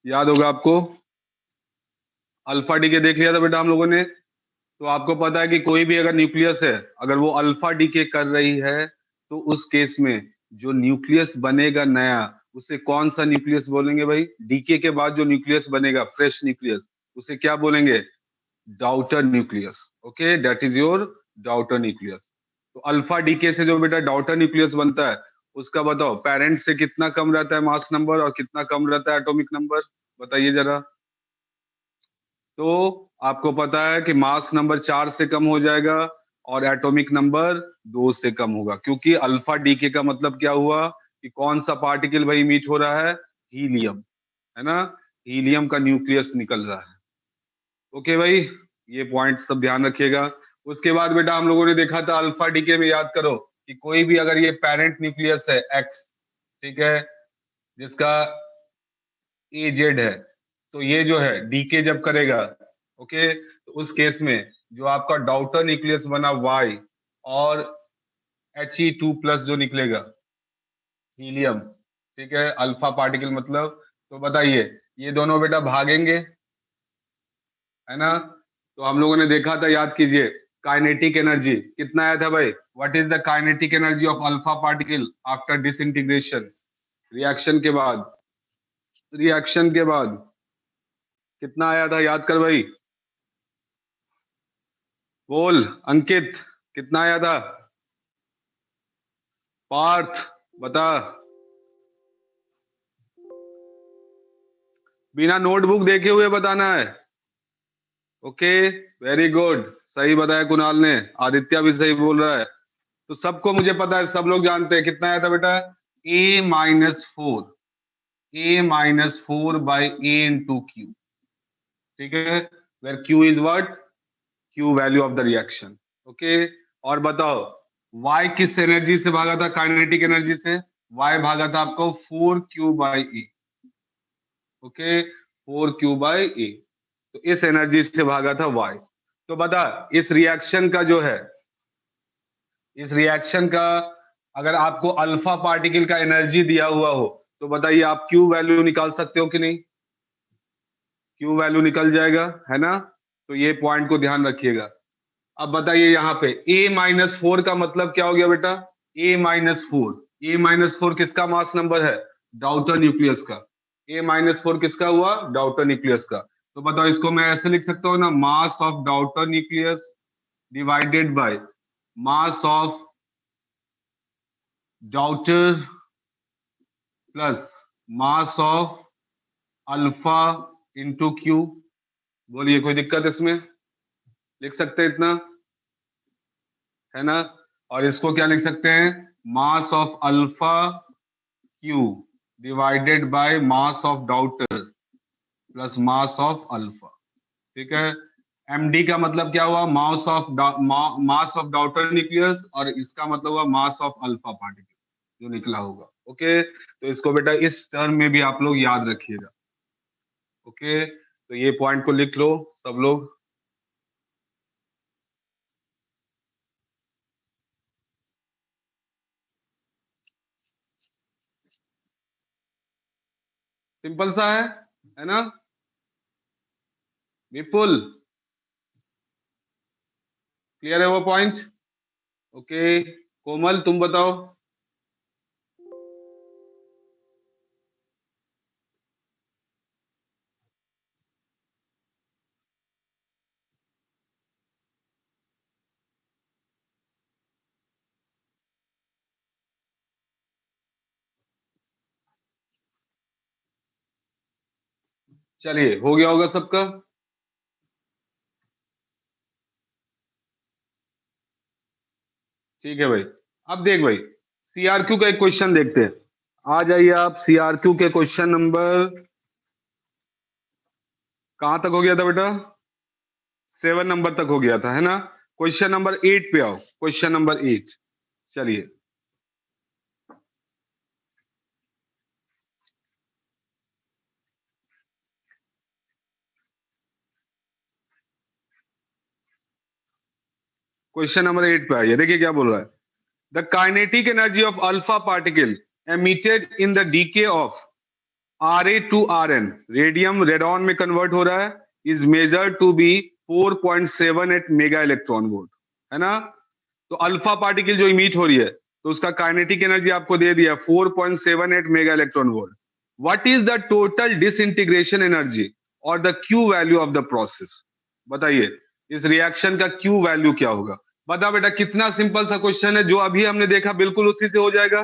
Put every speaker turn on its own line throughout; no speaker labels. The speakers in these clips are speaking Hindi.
याद होगा आपको, अल्फा डीके देख लिया था बेटा हम लोगों ने। तो आपको पता है कि कोई भी अगर न्यूक्लियस है, अगर वो अल्फा डीके कर रही है, तो उस केस में जो न्यूक्लियस बनेगा नया, उसे कौन सा न्यूक्लियस बोलेंगे भाई? डीके के बाद जो न्यूक्लियस बनेगा, फ्रेश न्यूक्लियस, उसे क्या बोलेंगे? Daughter nucleus. Okay, that is your daughter nucleus. तो अल्फा डीके से जो बेटा डाउटर न्यूक्लियस बनता है, उसका बताओ पेरेंट से कितना कम रहता है मास नंबर और कितना कम रहता है एटॉमिक नंबर? बताइए जरा। तो आपको पता है कि मास नंबर 4 से कम हो जाएगा और एटॉमिक नंबर 2 से कम होगा, क्योंकि अल्फा डीके का मतलब क्या हुआ कि कौन सा पार्टिकल भाई मीट हो रहा है? हीलियम, है ना? हीलियम का न्यूक्लियस निकल रहा है। ओके भाई, ये पॉइंट सब ध्यान रखिएगा। उसके बाद बेटा हम लोगों ने देखा था अल्फा डीके में, याद करो कि कोई भी अगर ये पेरेंट न्यूक्लियस है एक्स, ठीक है, जिसका ए जेड है, तो ये जो है डीके जब करेगा, ओके, तो उस केस में जो आपका डाउटर न्यूक्लियस बना वाई और He2+ जो निकलेगा, हीलियम, ठीक है, अल्फा पार्टिकल मतलब, तो बताइए ये दोनों बेटा भागेंगे, है ना? तो हम लोगों ने देखा था, याद कीजिए, काइनेटिक एनर्जी कितना आया था भाई? What is the kinetic energy of alpha particle after disintegration? Reaction के बाद, रिएक्शन के बाद कितना आया था? याद कर भाई, बोल अंकित, कितना आया था? पार्थ, बता। बिना नोटबुक देखे हुए बताना है। ओके, वेरी गुड, सही बताया कुणाल ने, आदित्य भी सही बोल रहा है। तो सबको मुझे पता है, सब लोग जानते हैं कितना आया था बेटा? A-4, A-4/A into Q, ठीक है, where Q is what? Q value of the reaction. Okay, और बताओ Y किस एनर्जी से भागा था? काइनेटिक एनर्जी से। Y भागा था आपको 4Q/A। ओके, 4Q/A, तो इस एनर्जी से भागा था Y। तो बता, इस रिएक्शन का जो है, इस रिएक्शन का अगर आपको अल्फा पार्टिकल का एनर्जी दिया हुआ हो, तो बताइए आप Q वैल्यू निकाल सकते हो कि नहीं? Q वैल्यू निकल जाएगा, है ना? तो ये पॉइंट को ध्यान रखिएगा। अब बताइए यहाँ पे A-4 का मतलब क्या हो गया बेटा? A-4 किसका मास नंबर है? डाउटर न्यूक्लियस का। A-4 किसका हुआ? डाउटर न्यूक्लियस का। तो बताओ, इसको मैं ऐसे लिख सकता हूँ ना, mass of daughter nucleus divided by mass of daughter plus mass of alpha into Q. बोलिए, कोई दिक्कत इसमें? लिख सकते हैं इतना, है ना? और इसको क्या लिख सकते हैं? मास of alpha Q divided by mass of daughter plus mass of alpha, ठीक है। एमडी का मतलब क्या हुआ? मास ऑफ डाउटर न्यूक्लियस, और इसका मतलब हुआ मास ऑफ अल्फा पार्टिकल जो निकला होगा। ओके, तो इसको बेटा इस टर्म में भी आप लोग याद रखिएगा। ओके, तो ये पॉइंट को लिख लो सब लोग। सिंपल सा है ना? विपुल, क्लियर है वो पॉइंट? ओके, कोमल तुम बताओ। चलिए, हो गया होगा सबका। ठीक है भाई। अब देख भाई, सीआरक्यू का एक क्वेश्चन देखते हैं। आ जाइए आप, सीआरक्यू के क्वेश्चन नंबर कहां तक हो गया था बेटा? 7 नंबर तक हो गया था, है ना? क्वेश्चन नंबर 8 पे आओ, क्वेश्चन नंबर 8। चलिए, क्वेश्चन नंबर 8 पे आइए, देखिए क्या बोल रहा है। The kinetic energy of alpha particle emitted in the decay of Ra to Rn, radium radon में कन्वर्ट हो रहा है, is measured to be 4.78 mega electron volt, है ना। तो अल्फा पार्टिकल जो इमिट हो रही है, तो उसका काइनेटिक एनर्जी आपको दे दिया 4.78 mega electron volt. What is the total disintegration energy और the Q value of the process? बताइए इस रिएक्शन का क्यू वैल्यू क्या होगा। बता बेटा, कितना सिंपल सा क्वेश्चन है, जो अभी हमने देखा बिल्कुल उसी से हो जाएगा।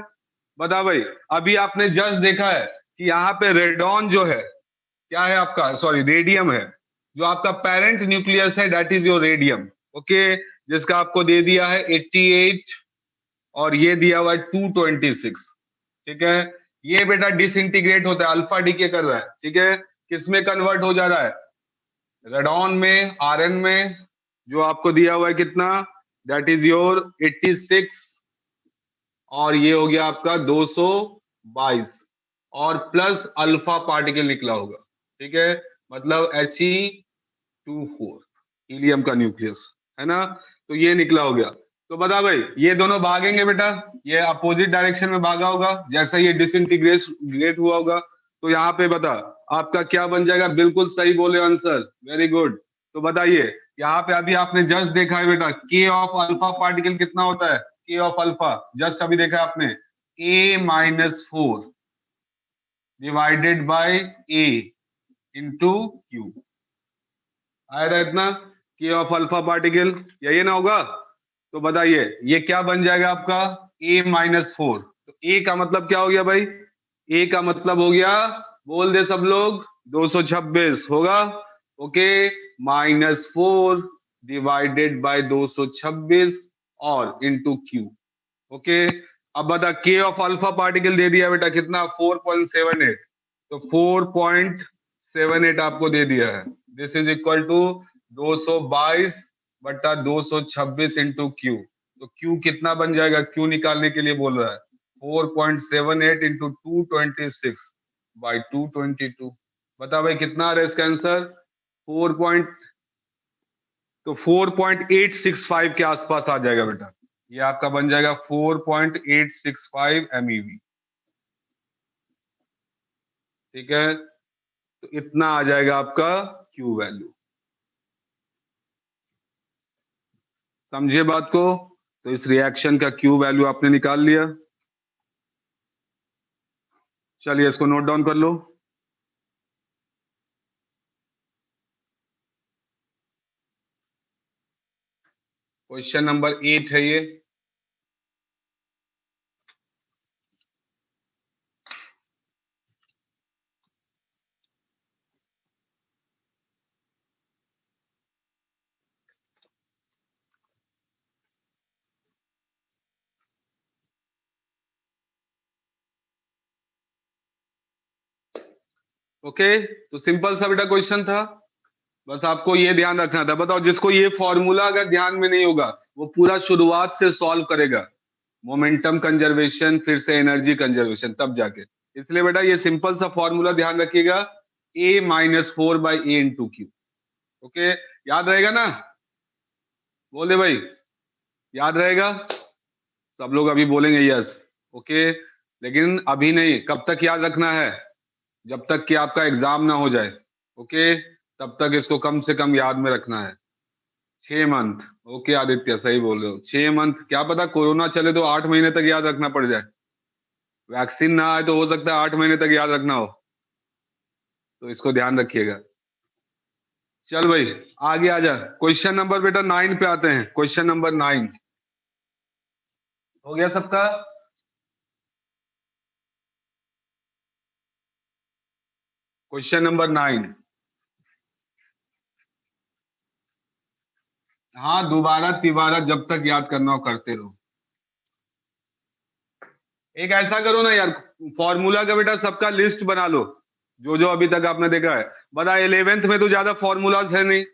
बता भाई, अभी आपने जस्ट देखा है कि यहाँ पे रेडॉन जो है, क्या है आपका, सॉरी रेडियम है, जो आपका पेरेंट न्यूक्लियस है, that is your radium. Okay, जिसका आपको दे दिया है 88 और ये दिया हुआ है 226। ठीक है, ये बेटा डिसइंटीग्रेट होता है, अल्फा डीके कर रहा है। ठीक है, किसमें कन्वर्ट हो जा रहा है? रेडॉन में, आरएन में, जो आपको दिया हुआ है कितना, दैट इज योर 86 और ये हो गया आपका 222 और प्लस अल्फा पार्टिकल निकला होगा। ठीक है, मतलब He24, हीलियम का न्यूक्लियस, है ना। तो ये निकला हो गया। तो बता भाई, ये दोनों भागेंगे बेटा, ये अपोजिट डायरेक्शन में भागा होगा, जैसा ये डिसइंटीग्रेट हुआ होगा। तो यहाँ पे बता आपका क्या बन जाएगा, बिल्कुल सही बोले आंसर, वेरी गुड। तो बताइए, यहाँ पे अभी आपने जस्ट देखा है बेटा, के ऑफ अल्फा पार्टिकल कितना होता है, के ऑफ अल्फा जस्ट अभी देखा आपने, A-4 divided by A into Q, आएगा इतना, के ऑफ अल्फा पार्टिकल, यही ना होगा। तो बताइए ये क्या बन जाएगा आपका, A-4। तो A का मतलब क्या हो गया भाई, A का मतलब हो गया, बोल दे सब लोग, 226 होगा। ओके, -4 डिवाइडेड बाय 226 और इंटू क्यू। ओके, अब बता, के ऑफ अल्फा पार्टिकल दे दिया बेटा कितना, 4.78। तो 4.78 आपको दे दिया है, दिस इज इक्वल टू 222 बटा 226 इंटू क्यू। तो क्यू कितना बन जाएगा, क्यू निकालने के लिए बोल रहा है 4.78 इंटू 226 बाई 222। बता भाई कितना आ रहा है इसका आंसर, 4 पॉइंट, तो 4.865 के आसपास आ जाएगा बेटा। ये आपका बन जाएगा 4.865 MeV। ठीक है, तो इतना आ जाएगा आपका क्यू वैल्यू। समझिए बात को। तो इस रिएक्शन का क्यू वैल्यू आपने निकाल लिया। चलिए इसको नोट डाउन कर लो। क्वेश्चन नंबर 8 है ये। ओके, तो सिंपल सा बेटा क्वेश्चन था, बस आपको ये ध्यान रखना था। बताओ, जिसको ये फॉर्मूला अगर ध्यान में नहीं होगा, वो पूरा शुरुआत से सॉल्व करेगा, मोमेंटम कंजर्वेशन फिर से एनर्जी कंजर्वेशन, तब जाके। इसलिए बेटा ये सिंपल सा फॉर्मूला ध्यान रखिएगा, A-4 by A into Q. Okay, याद रहेगा ना, बोले भाई, याद रहेगा? सब लोग अभी बोलेंगे यस। ओके, लेकिन अभी नहीं, कब तक याद रखना है, जब तक कि आपका एग्जाम ना हो जाए। ओके, तब तक इसको कम से कम याद में रखना है, 6 मंथ। ओके आदित्य, सही बोल रहे हो, 6 मंथ, क्या पता कोरोना चले तो 8 महीने तक याद रखना पड़ जाए, वैक्सीन ना आए तो हो सकता है 8 महीने तक याद रखना हो। तो इसको ध्यान रखिएगा। चल भाई, आगे आ जा, क्वेश्चन नंबर बेटा 9 पे आते हैं। क्वेश्चन नंबर 9 हो गया सबका? क्वेश्चन नंबर 9, हाँ दोबारा तिबारा जब तक याद करना हो करते रहो। एक ऐसा करो ना यार, फॉर्मूला का बेटा सबका लिस्ट बना लो, जो जो अभी तक आपने देखा है। बता, 11th में तो ज्यादा फॉर्मूलाज है नहीं,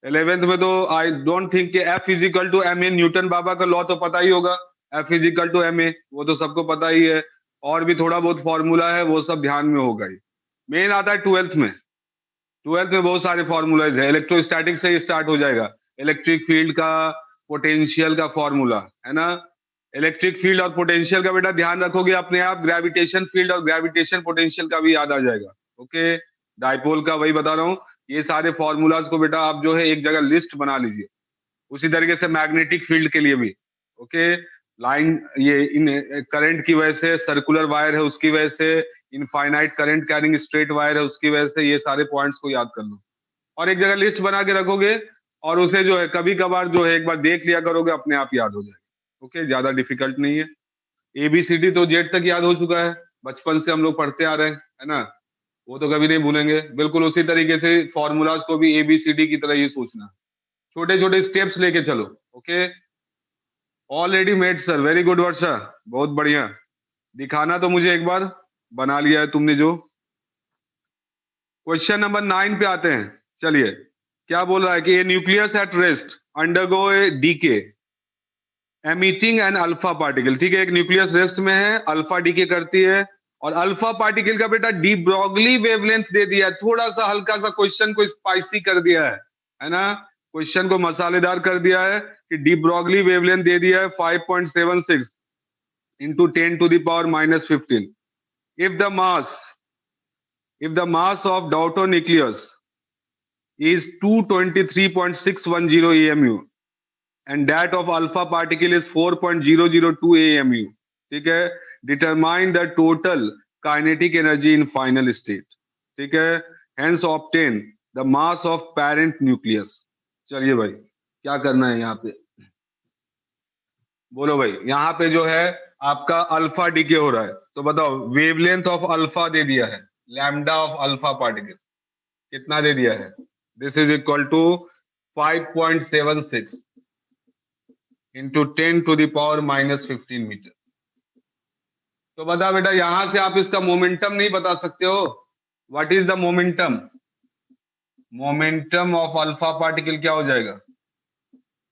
11th में तो आई डोंट थिंक कि F is equal to M A, Newton बाबा का लॉ तो पता ही होगा, F is equal to M A, वो तो सबको पता ही है। और भी थोड़ा बहुत फॉर्मूला है, वो सब ध्यान में होगा ही। मेन आता है 12th में, 12th में बहुत सारे फॉर्मूलाज है, इलेक्ट्रोस्टैटिक से ही स्टार्ट हो जाएगा, इलेक्ट्रिक फील्ड का, पोटेंशियल का फॉर्मूला, है ना, इलेक्ट्रिक फील्ड और पोटेंशियल का बेटा ध्यान रखोगे अपने आप ग्रेविटेशन फील्ड और ग्रेविटेशन पोटेंशियल का भी याद आ जाएगा। ओके, डाइपोल का वही बता रहा हूँ। ये सारे फॉर्मूलाज को बेटा आप जो है एक जगह लिस्ट बना लीजिए। उसी तरीके से मैग्नेटिक फील्ड के लिए भी। ओके, लाइन ये इन करंट की वजह से सर्कुलर वायर है, उसकी वजह से infinite current carrying straight wire है, उसकी वजह से ये सारे पॉइंट्स को याद कर लो और एक जगह लिस्ट बना के रखोगे और उसे जो है कभी कभार जो है एक बार देख लिया करोगे, अपने आप याद हो जाएगा। ओके, ज्यादा डिफिकल्ट नहीं है। एबीसीडी तो जेड तक याद हो चुका है, बचपन से हम लोग पढ़ते आ रहे हैं, है ना, वो तो कभी नहीं भूलेंगे। बिल्कुल उसी तरीके से फॉर्मूलाज को भी एबीसीडी की तरह ही सोचना, छोटे छोटे स्टेप्स लेके चलो। Okay, already made sir, very good Varsha, बहुत बढ़िया। दिखाना तो मुझे एक बार, बना लिया है तुमने जो। क्वेश्चन नंबर 9 पे आते हैं। चलिए, क्या बोल रहा है कि a nucleus at rest undergo a decay emitting an alpha particle. ठीक है, एक न्यूक्लियस रेस्ट में है, अल्फा डीके करती है और अल्फा पार्टिकल का बेटा डी ब्रॉगली वेवलेंथ दे दिया है। थोड़ा सा हल्का सा क्वेश्चन को स्पाइसी कर दिया है ना, क्वेश्चन को मसालेदार कर दिया है कि डी ब्रॉगली वेवलेंथ दे दिया है 5.76 into 10 to the power minus 15. If the mass of daughter nucleus is 223.610 AMU and that of alpha particle is 4.002 AMU, ठीक है, determine the total kinetic energy in final state, ठीक है, hence obtain the mass of parent nucleus। चलिए भाई, क्या करना है यहाँ पे, बोलो भाई। यहाँ पे जो है आपका अल्फा डीके हो रहा है, तो बताओ वेवलेंथ ऑफ अल्फा दे दिया है, लैम्डा ऑफ अल्फा पार्टिकल कितना दे दिया है, this is equal to 5.76 into 10 to the power minus 15 metre. तो बता बेटा, यहां से आप इसका मोमेंटम नहीं बता सकते हो। What is the momentum, momentum of alpha particle क्या हो जाएगा,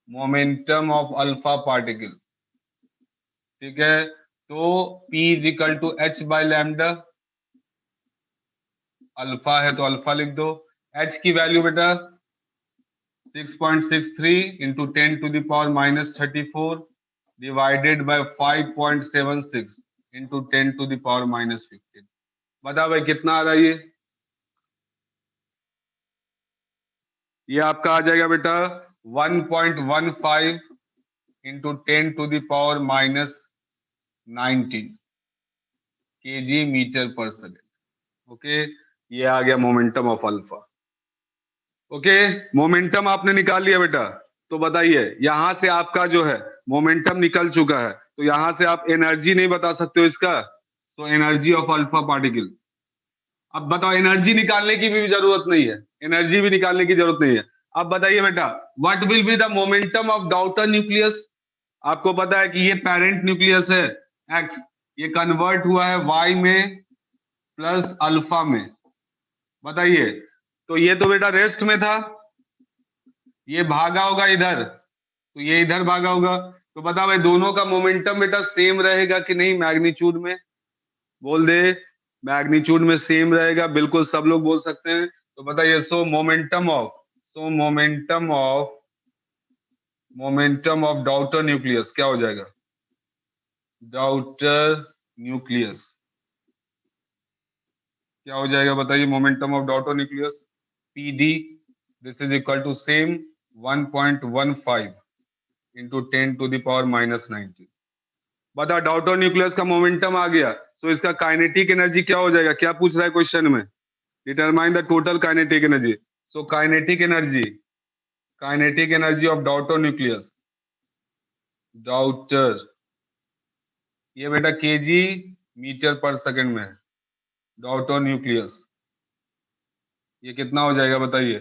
मोमेंटम ऑफ अल्फा पार्टिकल, ठीक है, तो P is equal to H by lambda, alpha है तो अल्फा लिख दो। H की वैल्यू बेटा 6.63 into 10 to the power minus 34 divided by 5.76 into 10 to the power minus 15। बता भाई कितना आ रहा है ये आपका आ जाएगा बेटा 1.15 into 10 to the power minus 19 kg metre पर सेकेंड। ओके, ये आ गया momentum of alpha. Okay, momentum आपने निकाल लिया बेटा, तो बताइए यहां से आपका जो है मोमेंटम निकल चुका है, तो यहां से आप एनर्जी नहीं बता सकते हो इसका, तो एनर्जी ऑफ अल्फा पार्टिकल। अब बताओ, एनर्जी निकालने की भी जरूरत नहीं है, एनर्जी भी निकालने की जरूरत नहीं है। अब बताइए बेटा, what will be the momentum of daughter nucleus. आपको पता है कि ये पेरेंट न्यूक्लियस है एक्स, ये कन्वर्ट हुआ है वाई में प्लस अल्फा में। बताइए, तो ये तो बेटा रेस्ट में था, ये भागा होगा इधर, तो ये इधर भागा होगा, तो बता भाई दोनों का मोमेंटम बेटा सेम रहेगा कि नहीं, मैग्नीट्यूड में बोल दे, मैग्नीट्यूड में सेम रहेगा, बिल्कुल सब लोग बोल सकते हैं। तो बताइए, so momentum of daughter nucleus क्या हो जाएगा, डॉटर न्यूक्लियस क्या हो जाएगा, बताइए momentum of daughter nucleus PD, this is equal to same 1.15 into 10 to the power minus 19। बता, डॉटर न्यूक्लियस का मोमेंटम आ गया, तो इसका काइनेटिक एनर्जी क्या हो जाएगा, क्या पूछ रहा है क्वेश्चन में, determine the total kinetic energy. So kinetic energy of daughter nucleus, daughter, ये बेटा केजी मीटर पर सेकंड में है, डॉटर न्यूक्लियस ये कितना हो जाएगा बताइए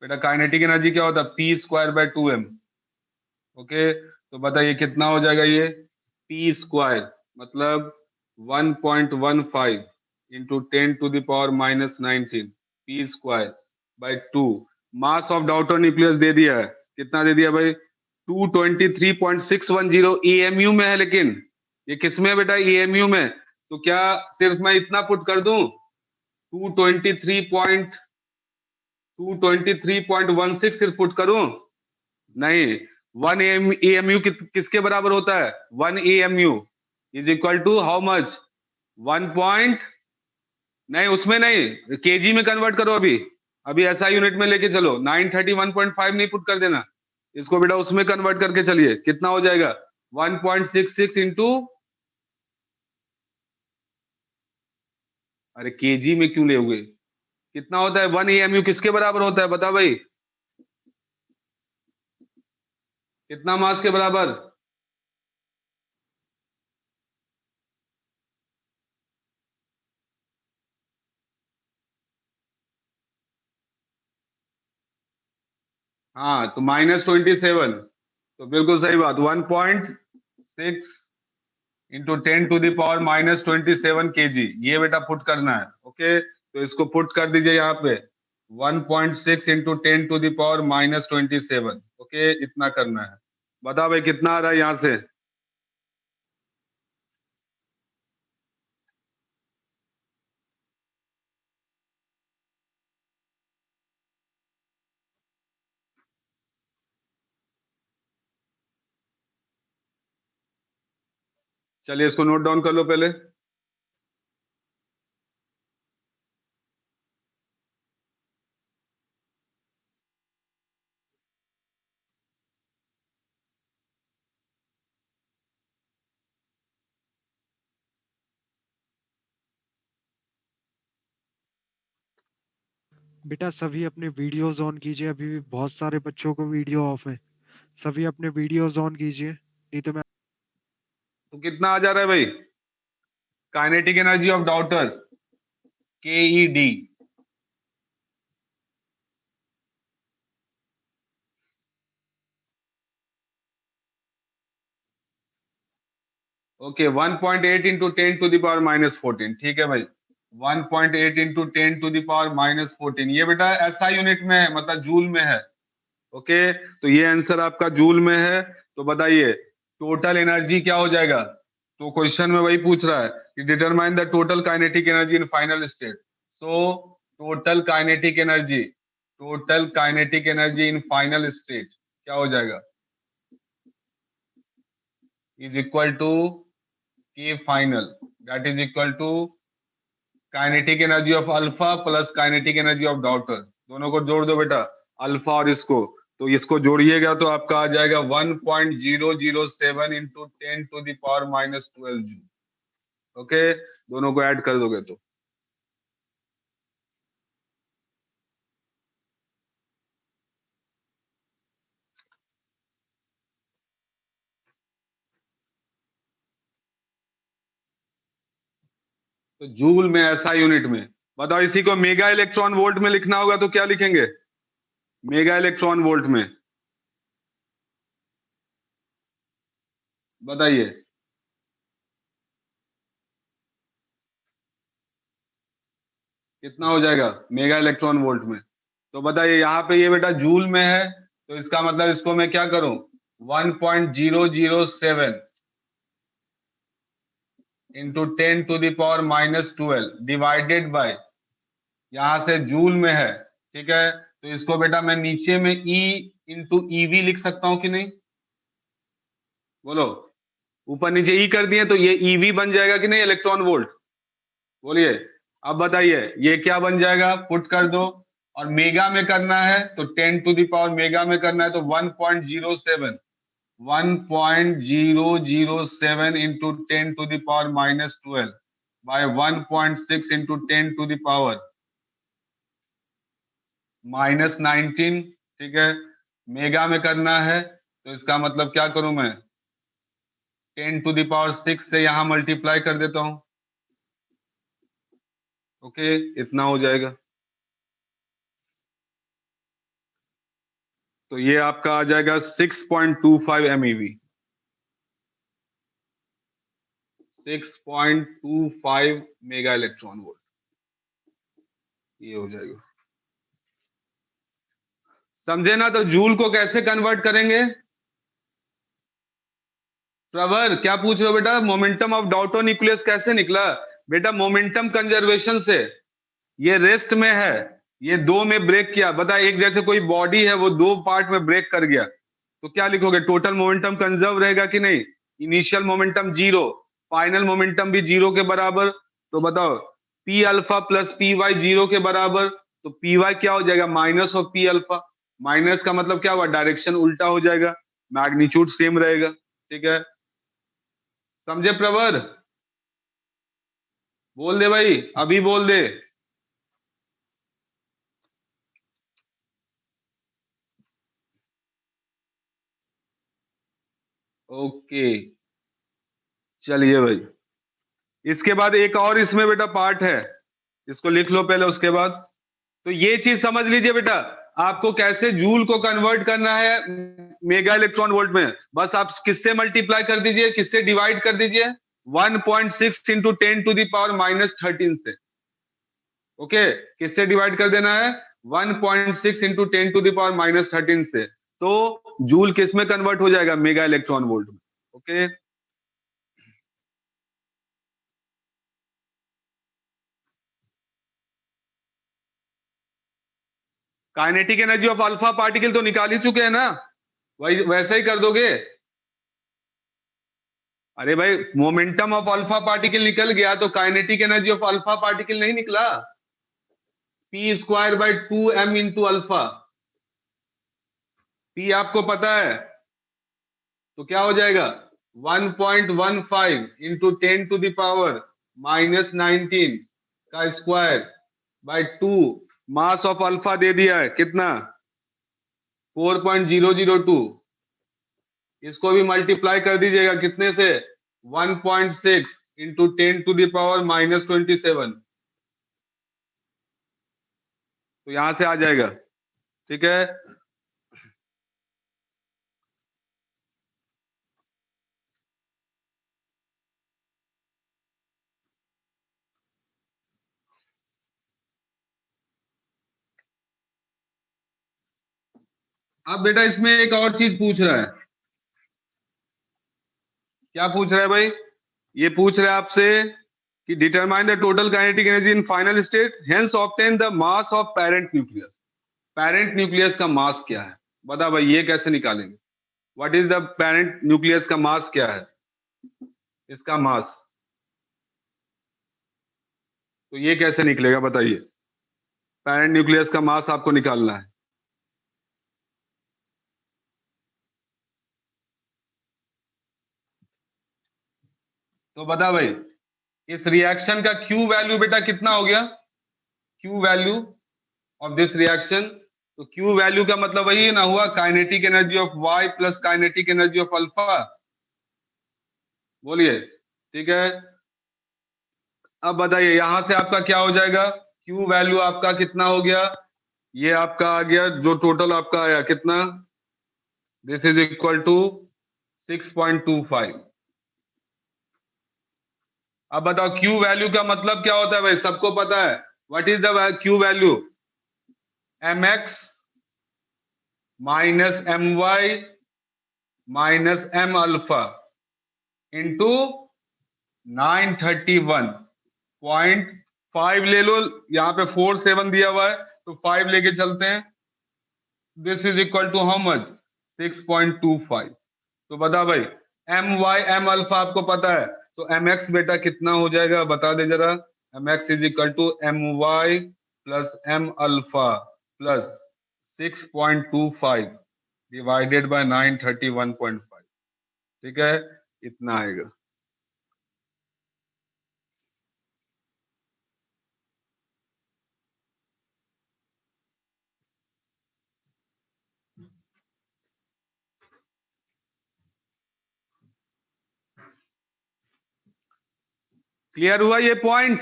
बेटा, काइनेटिक एनर्जी क्या होता है, P square bye 2m। Okay, तो बताइए कितना हो जाएगा ये, पी स्क्वायर मतलब 1.15 into 10 to the power minus 19 P square by 2। Mass of daughter nucleus दे दिया है, कितना दे दिया भाई, 223.610 एएमयू में है, लेकिन ये किसमें है बेटा, एएमयू में। तो क्या सिर्फ मैं इतना पुट कर दूं, 223.16 सिर्फ पुट करूं, नहीं, 1 AMU किसके बराबर होता है? 1 AMU is equal to how much? 1 point, नहीं उसमें नहीं, केजी में कन्वर्ट करो। अभी अभी एसआई यूनिट में लेके चलो। 931.5 नहीं पुट कर देना इसको बेटा, उसमें कन्वर्ट करके चलिए। कितना हो जाएगा? 1.66 इंटू, अरे केजी में क्यों ले? कितना होता है? 1 AMU किसके बराबर होता है बता भाई? कितना मास के बराबर? हाँ तो -27, तो बिल्कुल सही बात। 1.6 इंटू 10⁻⁻27 kg, ये बेटा पुट करना है। ओके, तो इसको पुट कर दीजिए यहाँ पे। 1.6 इंटू 10⁻⁻27, ओके, इतना करना है। बता भाई कितना आ रहा है यहाँ से? चलिए इसको नोट डाउन कर लो पहले।
बेटा सभी अपने वीडियोस ऑन कीजिए, अभी भी बहुत सारे बच्चों को वीडियो ऑफ है। सभी अपने वीडियोस ऑन कीजिए, नहीं तो मैं।
तो कितना आ जा रहा है भाई? Kinetic energy of daughter, KED, okay, 1.8 into 10⁻⁻14, ठीक है भाई। 1.8 इंटू 10⁻⁻14, ये बेटा SI यूनिट में है, मतलब जूल में है। ओके, तो ये आंसर आपका जूल में है। तो बताइए टोटल एनर्जी क्या हो जाएगा? तो क्वेश्चन में वही पूछ रहा है कि determine the total kinetic energy in final state. So total kinetic energy in final state क्या हो जाएगा? Is equal to K final, that is equal to kinetic energy of alpha plus kinetic energy of daughter. दोनों को जोड़ दो बेटा, अल्फा और इसको। तो इसको जोड़िएगा तो आपका आ जाएगा 1.007 इंटू 10⁻⁻12 जूल। ओके, दोनों को ऐड कर दोगे तो जूल में, ऐसा यूनिट में। बताओ इसी को मेगा इलेक्ट्रॉन वोल्ट में लिखना होगा तो क्या लिखेंगे? मेगा इलेक्ट्रॉन वोल्ट में बताइए। कितना हो जाएगा मेगा इलेक्ट्रॉन वोल्ट में? तो बताइए यहाँ पे ये बेटा जूल में है, तो इसका मतलब इसको मैं क्या करूं? 1.007 इंटू 10⁻⁻12 डिवाइडेड बाय, यहां से जूल में है, ठीक है, तो इसको बेटा मैं नीचे में E इंटू ईवी लिख सकता हूं कि नहीं? बोलो, ऊपर नीचे ई कर दिए तो ये ईवी बन जाएगा कि नहीं, इलेक्ट्रॉन वोल्ट? बोलिए। अब बताइए ये क्या बन जाएगा, पुट कर दो। और मेगा में करना है तो 10 मेगा में करना है तो 1.07, 1.007 इंटू 10⁻⁻12 बाय 1.6 इंटू 10⁻⁻19, ठीक है। मेगा में करना है तो इसका मतलब क्या करूं मैं? 10⁻6 से यहां मल्टीप्लाई कर देता हूं। ओके, इतना हो जाएगा। तो ये आपका आ जाएगा 6.25 MeV, 6.25 मेगा इलेक्ट्रॉन वोल्ट, ये हो जाएगा। समझे ना? तो जूल को कैसे कन्वर्ट करेंगे? प्रवर क्या पूछ रहे हो बेटा? मोमेंटम ऑफ डाउटो न्यूक्लियस कैसे निकला? बेटा मोमेंटम कंजर्वेशन से। ये रेस्ट में है, ये दो में ब्रेक किया। बता, एक जैसे कोई बॉडी है वो दो पार्ट में ब्रेक कर गया, तो क्या लिखोगे, टोटल मोमेंटम कंजर्व रहेगा कि नहीं? Initial momentum zero, final momentum भी जीरो के बराबर, तो बताओ P alpha plus P Y zero के बराबर, तो पी वाई क्या हो जाएगा, minus of P alpha. Minus का मतलब क्या हुआ, डायरेक्शन उल्टा हो जाएगा, मैग्नीट्यूड सेम रहेगा। ठीक है, समझे प्रवर? बोल दे भाई, अभी बोल दे। ओके, चलिए भाई। इसके बाद एक और इसमें बेटा पार्ट है, इसको लिख लो पहले, उसके बाद तो ये चीज समझ लीजिए बेटा, आपको कैसे जूल को कन्वर्ट करना है मेगा इलेक्ट्रॉन वोल्ट में। बस आप किससे मल्टीप्लाई कर दीजिए, किससे डिवाइड कर दीजिए, 1.6 इंटू 10⁻13 से। ओके, किससे डिवाइड कर देना है, 1.6 इंटू 10⁻13 से, तो जूल किस में कन्वर्ट हो जाएगा, मेगा इलेक्ट्रॉन वोल्ट में। Okay, kinetic energy of alpha particle तो निकाल ही चुके हैं ना, वही वैसा ही कर दोगे। अरे भाई, मोमेंटम ऑफ अल्फा पार्टिकल निकल गया तो kinetic energy of alpha particle नहीं निकला, P square by 2m into alpha. P आपको पता है, तो क्या हो जाएगा, 1.15 इंटू 10⁻⁻19 का square by 2। Mass of alpha दे दिया है कितना, 4.002। इसको भी मल्टीप्लाई कर दीजिएगा कितने से, 1.6 इंटू 10⁻⁻27, तो यहां से आ जाएगा। ठीक है, अब बेटा इसमें एक और चीज पूछ रहा है। क्या पूछ रहा है भाई, ये पूछ रहा है आपसे कि determine the total kinetic energy in final state, hence obtain the mass of parent nucleus. Parent nucleus का मास क्या है, बता भाई, ये कैसे निकालेंगे, what is the parent nucleus का मास क्या है, इसका मास, तो ये कैसे निकलेगा बताइए, पेरेंट न्यूक्लियस का मास आपको निकालना है। तो बता भाई, इस रिएक्शन का क्यू वैल्यू बेटा कितना हो गया, Q value of this reaction, तो क्यू वैल्यू का मतलब वही ना हुआ, kinetic energy of Y plus kinetic energy of alpha. बोलिए, ठीक है। अब बताइए यहां से आपका क्या हो जाएगा, क्यू वैल्यू आपका कितना हो गया, ये आपका आ गया, जो टोटल आपका आया कितना, दिस इज इक्वल टू 6.25। अब बताओ क्यू वैल्यू का मतलब क्या होता है भाई, सबको पता है, what is the Q value, M X minus M Y minus M alpha into 931.5 ले लो, यहाँ पे 47 दिया हुआ है तो 5 लेके चलते हैं, this is equal to how much, 6.25। तो बता भाई, एम वाई एम अल्फा आपको पता है, तो एम एक्स बेटा कितना हो जाएगा बता दे जरा, M X is equal to M Y plus M alpha plus 6.25 divided by 931.5। ठीक है, इतना आएगा। क्लियर हुआ ये पॉइंट?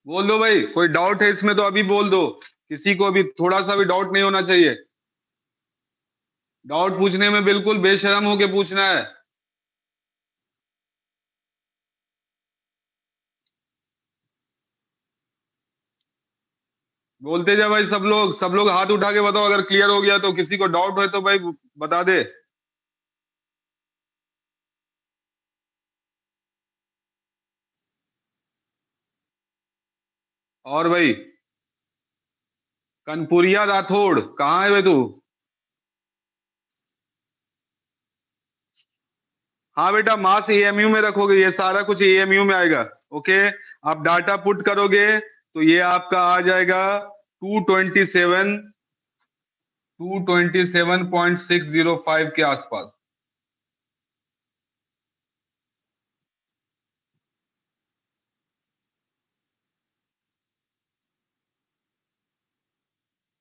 बोल दो भाई, कोई डाउट है इसमें तो अभी बोल दो, किसी को भी थोड़ा सा भी डाउट नहीं होना चाहिए, डाउट पूछने में बिल्कुल बेशरम होके पूछना है। बोलते जा भाई, सब लोग हाथ उठा के बताओ अगर क्लियर हो गया तो, किसी को डाउट है तो भाई बता दे। और भाई, कनपुरिया राठौड़ कहाँ है भाई तू? हाँ बेटा, मास एएमयू में रखोगे, ये सारा कुछ एएमयू में आएगा। ओके, आप डाटा पुट करोगे तो ये आपका आ जाएगा 227.605 के आसपास।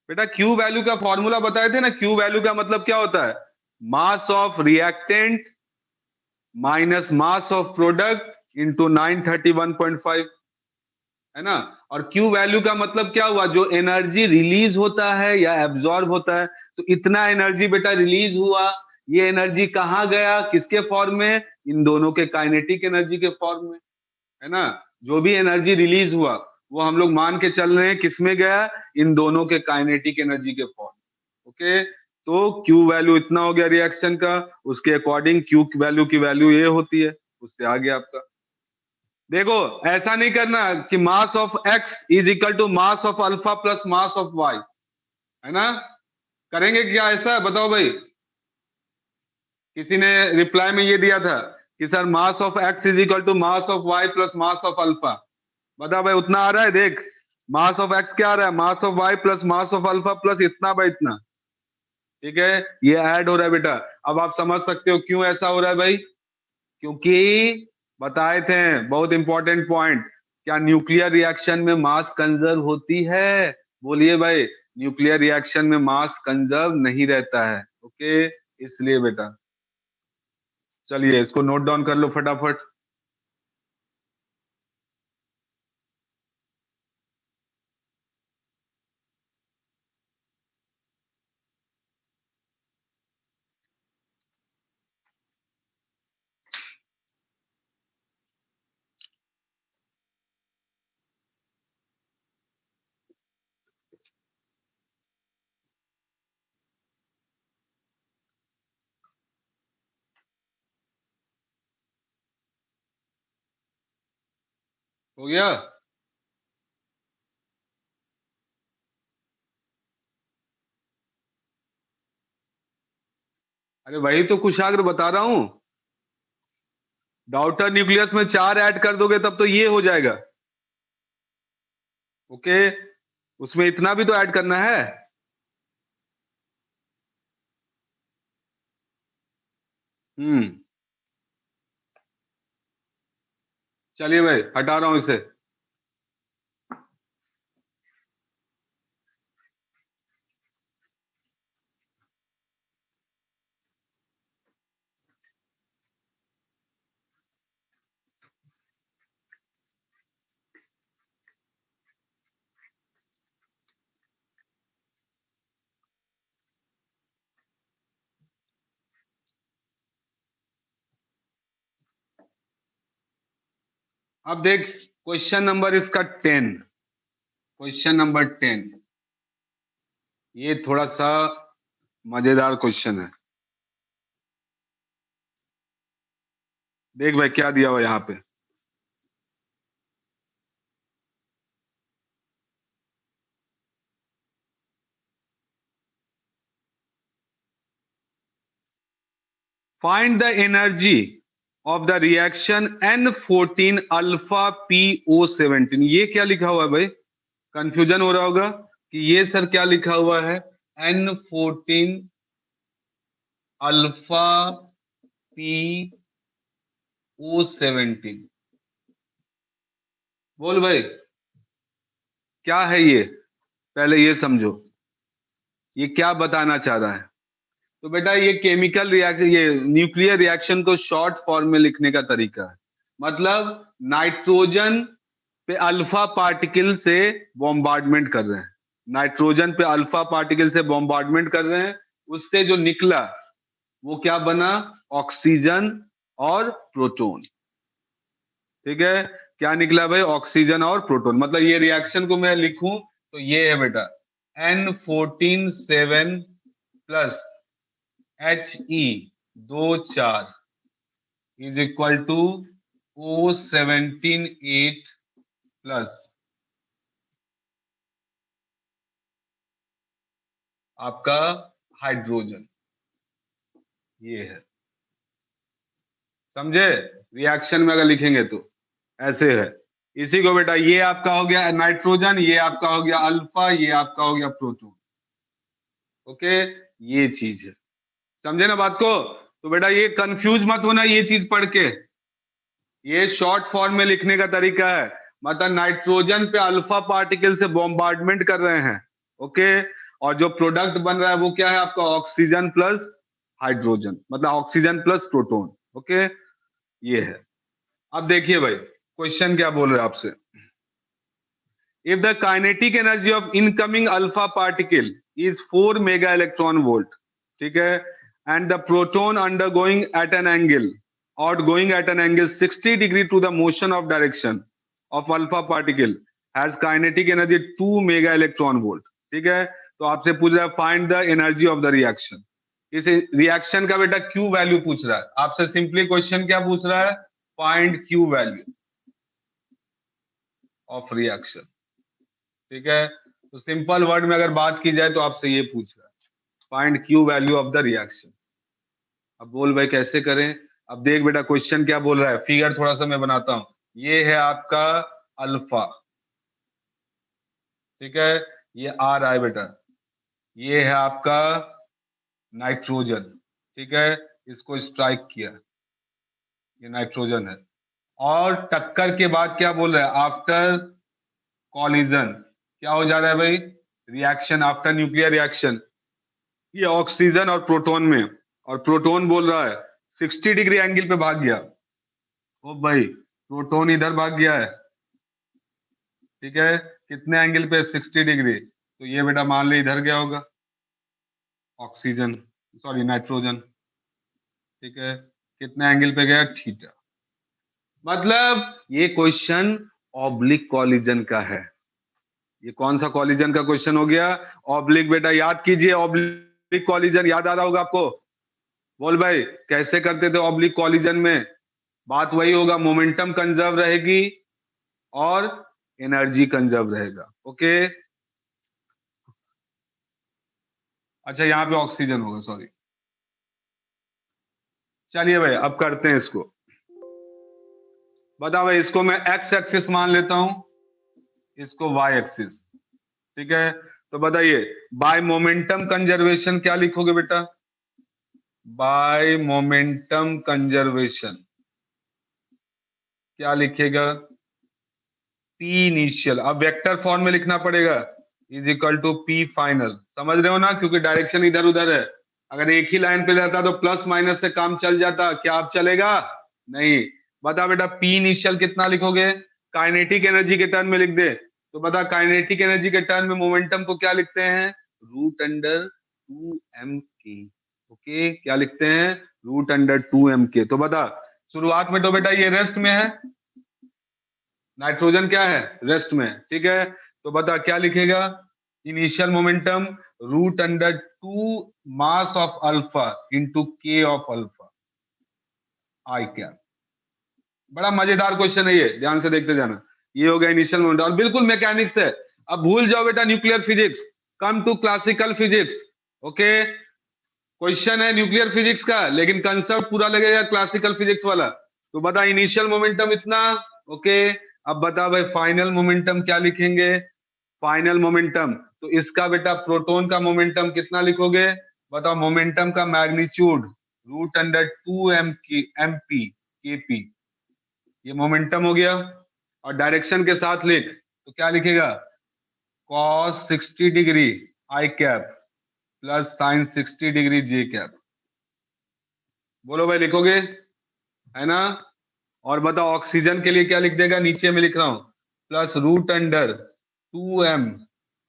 बेटा क्यू वैल्यू का फॉर्मूला बताए थे ना, क्यू वैल्यू का मतलब क्या होता है? Mass of reactant minus mass of product into 931.5, है ना। और क्यू वैल्यू का मतलब क्या हुआ? जो एनर्जी रिलीज होता है या एब्जॉर्ब होता है, तो इतना एनर्जी बेटा रिलीज हुआ, ये एनर्जी कहाँ गया, किसके फॉर्म में? इन दोनों के काइनेटिक एनर्जी के फॉर्म में, है ना। जो भी एनर्जी रिलीज हुआ वो हम लोग मान के चल रहे हैं किसमें गया? इन दोनों के काइनेटिक एनर्जी के फॉर्म। ओके, तो क्यू वैल्यू इतना हो गया रिएक्शन का, उसके अकॉर्डिंग क्यू वैल्यू की वैल्यू ये होती है, उससे आ गया आपका। देखो, ऐसा नहीं करना कि mass of X is equal to mass of alpha plus mass of Y, है ना। करेंगे क्या ऐसा? बताओ भाई। किसी ने रिप्लाई में ये दिया था कि sir mass of X is equal to mass of Y plus mass of alpha. बता भाई, उतना आ रहा है? देख, मास ऑफ एक्स क्या आ रहा है? Mass of Y plus mass of alpha plus इतना बाई इतना। ठीक है, ये ऐड हो रहा है बेटा। अब आप समझ सकते हो क्यों ऐसा हो रहा है भाई। क्योंकि बताए थे, बहुत इंपॉर्टेंट पॉइंट, क्या न्यूक्लियर रिएक्शन में मास कंजर्व होती है? बोलिए भाई, न्यूक्लियर रिएक्शन में मास कंजर्व नहीं रहता है। ओके, इसलिए बेटा चलिए इसको नोट डाउन कर लो फटाफट। हो गया? अरे वही तो कुशाग्र बता रहा हूं। डाउटर न्यूक्लियस में 4 ऐड कर दोगे तब तो ये हो जाएगा। ओके, उसमें इतना भी तो ऐड करना है। हम्म, चलिए भाई हटा रहा हूं इसे। अब देख, क्वेश्चन नंबर इसका 10, क्वेश्चन नंबर 10, ये थोड़ा सा मजेदार क्वेश्चन है। देख भाई क्या दिया हुआ यहाँ पे। Find the energy of the reaction N14 alpha PO17। ये क्या लिखा हुआ है भाई? कंफ्यूजन हो रहा होगा कि ये सर क्या लिखा हुआ है। N14 अल्फा PO17, बोल भाई क्या है ये? पहले ये समझो, ये क्या बताना चाह रहा है। तो बेटा ये केमिकल रिएक्शन, ये न्यूक्लियर रिएक्शन को शॉर्ट फॉर्म में लिखने का तरीका है। मतलब नाइट्रोजन पे अल्फा पार्टिकल से बॉम्बार्डमेंट कर रहे हैं, नाइट्रोजन पे अल्फा पार्टिकल से बॉम्बार्डमेंट कर रहे हैं, उससे जो निकला वो क्या बना? ऑक्सीजन और प्रोटॉन। ठीक है, क्या निकला भाई? ऑक्सीजन और प्रोटॉन। मतलब ये रिएक्शन को मैं लिखूं तो ये है बेटा N14 7 प्लस He 2 4 is equal to O17 8 plus आपका हाइड्रोजन। ये है, समझे? रिएक्शन में अगर लिखेंगे तो ऐसे है। इसी को बेटा, ये आपका हो गया नाइट्रोजन, ये आपका हो गया अल्फा, ये आपका हो गया प्रोटॉन। ओके, ये चीज है, समझे ना बात को? तो बेटा ये कंफ्यूज मत होना ये चीज पढ़ के, ये शॉर्ट फॉर्म में लिखने का तरीका है। मतलब नाइट्रोजन पे अल्फा पार्टिकल से बॉम्बार्डमेंट कर रहे हैं, ओके, और जो प्रोडक्ट बन रहा है वो क्या है आपका, ऑक्सीजन प्लस हाइड्रोजन, मतलब ऑक्सीजन प्लस प्रोटॉन। ओके, ये है। अब देखिए भाई, क्वेश्चन क्या बोल रहे हैं आपसे। If the kinetic energy of incoming alpha particle is 4 mega electron volt, ठीक है, and the proton undergoing at an angle outgoing at an angle 60 degree to the motion of direction of alpha particle has kinetic energy 2 mega electron volt, ठीक है। तो आपसे पूछ रहा है find the energy of the reaction. इस रिएक्शन का बेटा क्यू वैल्यू पूछ रहा है आपसे। सिंपली क्वेश्चन क्या पूछ रहा है, find Q value of reaction, ठीक है। तो सिंपल वर्ड में अगर बात की जाए तो आपसे ये पूछ रहा है, find Q value of the reaction. अब बोल भाई कैसे करें। अब देख बेटा क्वेश्चन क्या बोल रहा है, फिगर थोड़ा सा मैं बनाता हूं। ये है आपका अल्फा, ठीक है, ये आ रहा है बेटा, ये है आपका नाइट्रोजन, ठीक है, इसको स्ट्राइक किया, ये नाइट्रोजन है। और टक्कर के बाद क्या बोल रहा है, आफ्टर कॉलिजन क्या हो जा रहा है भाई, रिएक्शन, आफ्टर न्यूक्लियर रिएक्शन, ये ऑक्सीजन और प्रोटॉन में, और प्रोटॉन बोल रहा है 60 डिग्री एंगल पे भाग गया। ओ भाई, प्रोटॉन इधर भाग गया है, ठीक है, कितने एंगल पे, 60 डिग्री। तो ये बेटा मान ली इधर गया होगा ऑक्सीजन, सॉरी नाइट्रोजन, ठीक है, कितने एंगल पे गया, थीटा। मतलब ये क्वेश्चन ऑब्लिक कॉलिजन का है। ये कौन सा कॉलिजन का क्वेश्चन हो गया, ऑब्लिक। बेटा याद कीजिए, ऑब्लिक कॉलिजन याद आ रहा होगा आपको। बोल भाई कैसे करते थे ऑब्लिक कॉलिजन में, बात वही होगा, मोमेंटम कंजर्व रहेगी और एनर्जी कंजर्व रहेगा। ओके, अच्छा यहाँ पे ऑक्सीजन होगा, सॉरी। चलिए भाई अब करते हैं इसको। बताओ भाई, इसको मैं एक्स एक्सिस मान लेता हूं, इसको वाई एक्सिस, ठीक है। तो बताइए बाय मोमेंटम कंजर्वेशन क्या लिखोगे बेटा, बाय मोमेंटम कंजर्वेशन क्या लिखेगा, पी इनिशियल। अब वेक्टर फॉर्म में लिखना पड़ेगा, is equal to P final. समझ रहे हो ना, क्योंकि डायरेक्शन इधर उधर है। अगर एक ही लाइन पे जाता तो प्लस माइनस से काम चल जाता, क्या आप चलेगा, नहीं। बता बेटा पी इनिशियल कितना लिखोगे, काइनेटिक एनर्जी के टर्म में लिख दे। तो बता काइनेटिक एनर्जी के टर्म में मोमेंटम को क्या लिखते हैं, root under 2m k। Okay, क्या लिखते हैं, रूट अंडर 2m k। तो बता शुरुआत में तो बेटा ये रेस्ट में है, नाइट्रोजन क्या है, रेस्ट में, ठीक है। तो बता क्या लिखेगा, initial momentum root under 2 mass of alpha into K of alpha I क्या। बड़ा मजेदार क्वेश्चन है ये, ध्यान से देखते जाना। ये हो गया इनिशियल मोमेंटम, और बिल्कुल मैकेनिक्स है। अब भूल जाओ बेटा nuclear physics, come to classical physics. Okay, question है न्यूक्लियर फिजिक्स का, लेकिन कंसेप्ट पूरा लगेगा क्लासिकल फिजिक्स वाला। तो बता इनिशियल मोमेंटम इतना, ओके। अब बता भाई फाइनल मोमेंटम क्या लिखेंगे, फाइनल मोमेंटम। तो इसका बेटा प्रोटॉन का मोमेंटम कितना लिखोगे, बताओ, मोमेंटम का magnitude root under 2 m p ये मोमेंटम हो गया। और डायरेक्शन के साथ लिख, तो क्या लिखेगा, cos 60 degree I cap plus sign 60 degree J cap. बोलो भाई लिखोगे, है ना। और बताओ ऑक्सीजन के लिए क्या लिख देगा, नीचे में लिख रहा हूं, plus root under 2m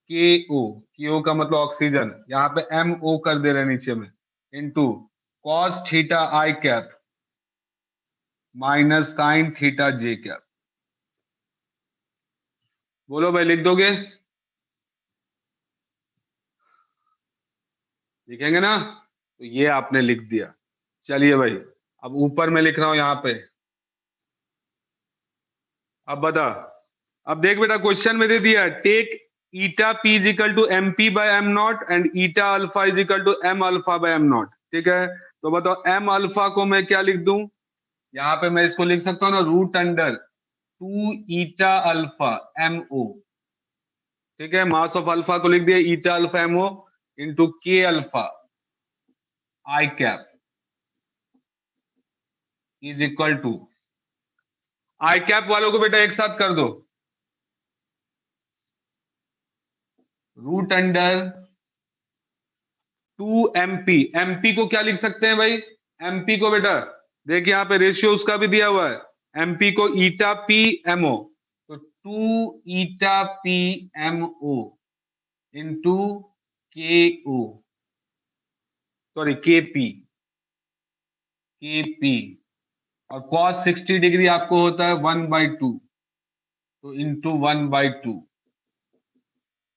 k o का मतलब ऑक्सीजन, यहाँ पे mo कर दे रहे हैं नीचे में, इंटू कॉस थीटा आई cap minus sign theta J cap. बोलो भाई लिख दोगे, लिखेंगे ना। तो ये आपने लिख दिया। चलिए भाई अब ऊपर में लिख रहा हूं यहाँ पे। अब बता, अब देख बेटा क्वेश्चन में दे दिया, take eta P is equal to M P by M naught and eta alpha is equal to M alpha by M naught, ठीक है। तो बताओ एम अल्फा को मैं क्या लिख दूं, यहाँ पे मैं इसको लिख सकता हूँ ना, root under 2 eta alpha MO। ठीक है, मास ऑफ अल्फा को लिख दिया eta alpha MO into K alpha I cap is equal to, I cap वालों को बेटा एक साथ कर दो, रूट अंडर 2 MP। MP को क्या लिख सकते हैं भाई? MP को बेटा देखिए यहाँ पे रेशियो उसका भी दिया हुआ है, MP को ईटा पी MO, तो 2 ईटा P MO into KO, sorry KP। और cos 60 डिग्री आपको होता है 1/2, तो इंटू 1/2।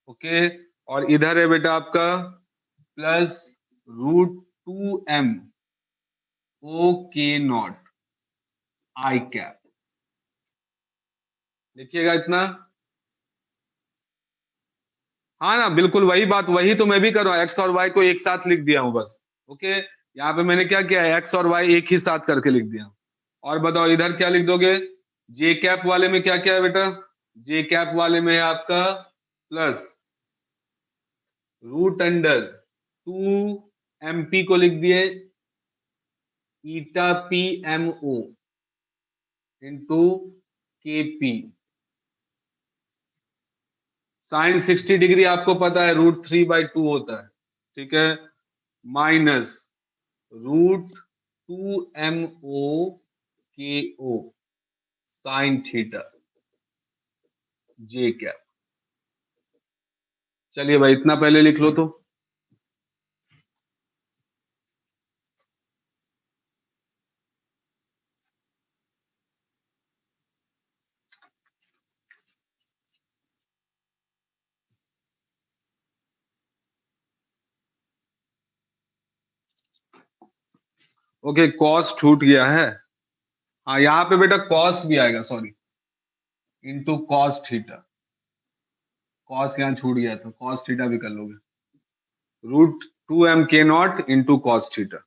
ओके, और इधर है बेटा आपका प्लस √2M O K0 आई कैप। देखिएगा इतना। हाँ ना, बिल्कुल वही बात, वही तो मैं भी कर रहा हूँ, एक्स और वाई को एक साथ लिख दिया हूँ बस। ओके, यहाँ पे मैंने क्या किया है, एक्स और वाई एक ही साथ करके लिख दिया हूँ। और बताओ इधर क्या लिख दोगे? जे कैप वाले में क्या क्या है बेटा? जे कैप वाले में है आपका प्लस रूट अंडर 2 MP को लिख दिए eta PMO into KP। Sine 60 degree आपको पता है √3/2 होता है, ठीक है, minus √2MO sine theta J cap. चलिए भाई इतना पहले लिख लो तो। ओके, कॉस छूट गया है। हाँ यहाँ पे बेटा कॉस भी आएगा, sorry, into cos theta. Cos यहाँ छूट गया था, कॉस थीटा भी कर लोगे, √2M K0 into cos theta.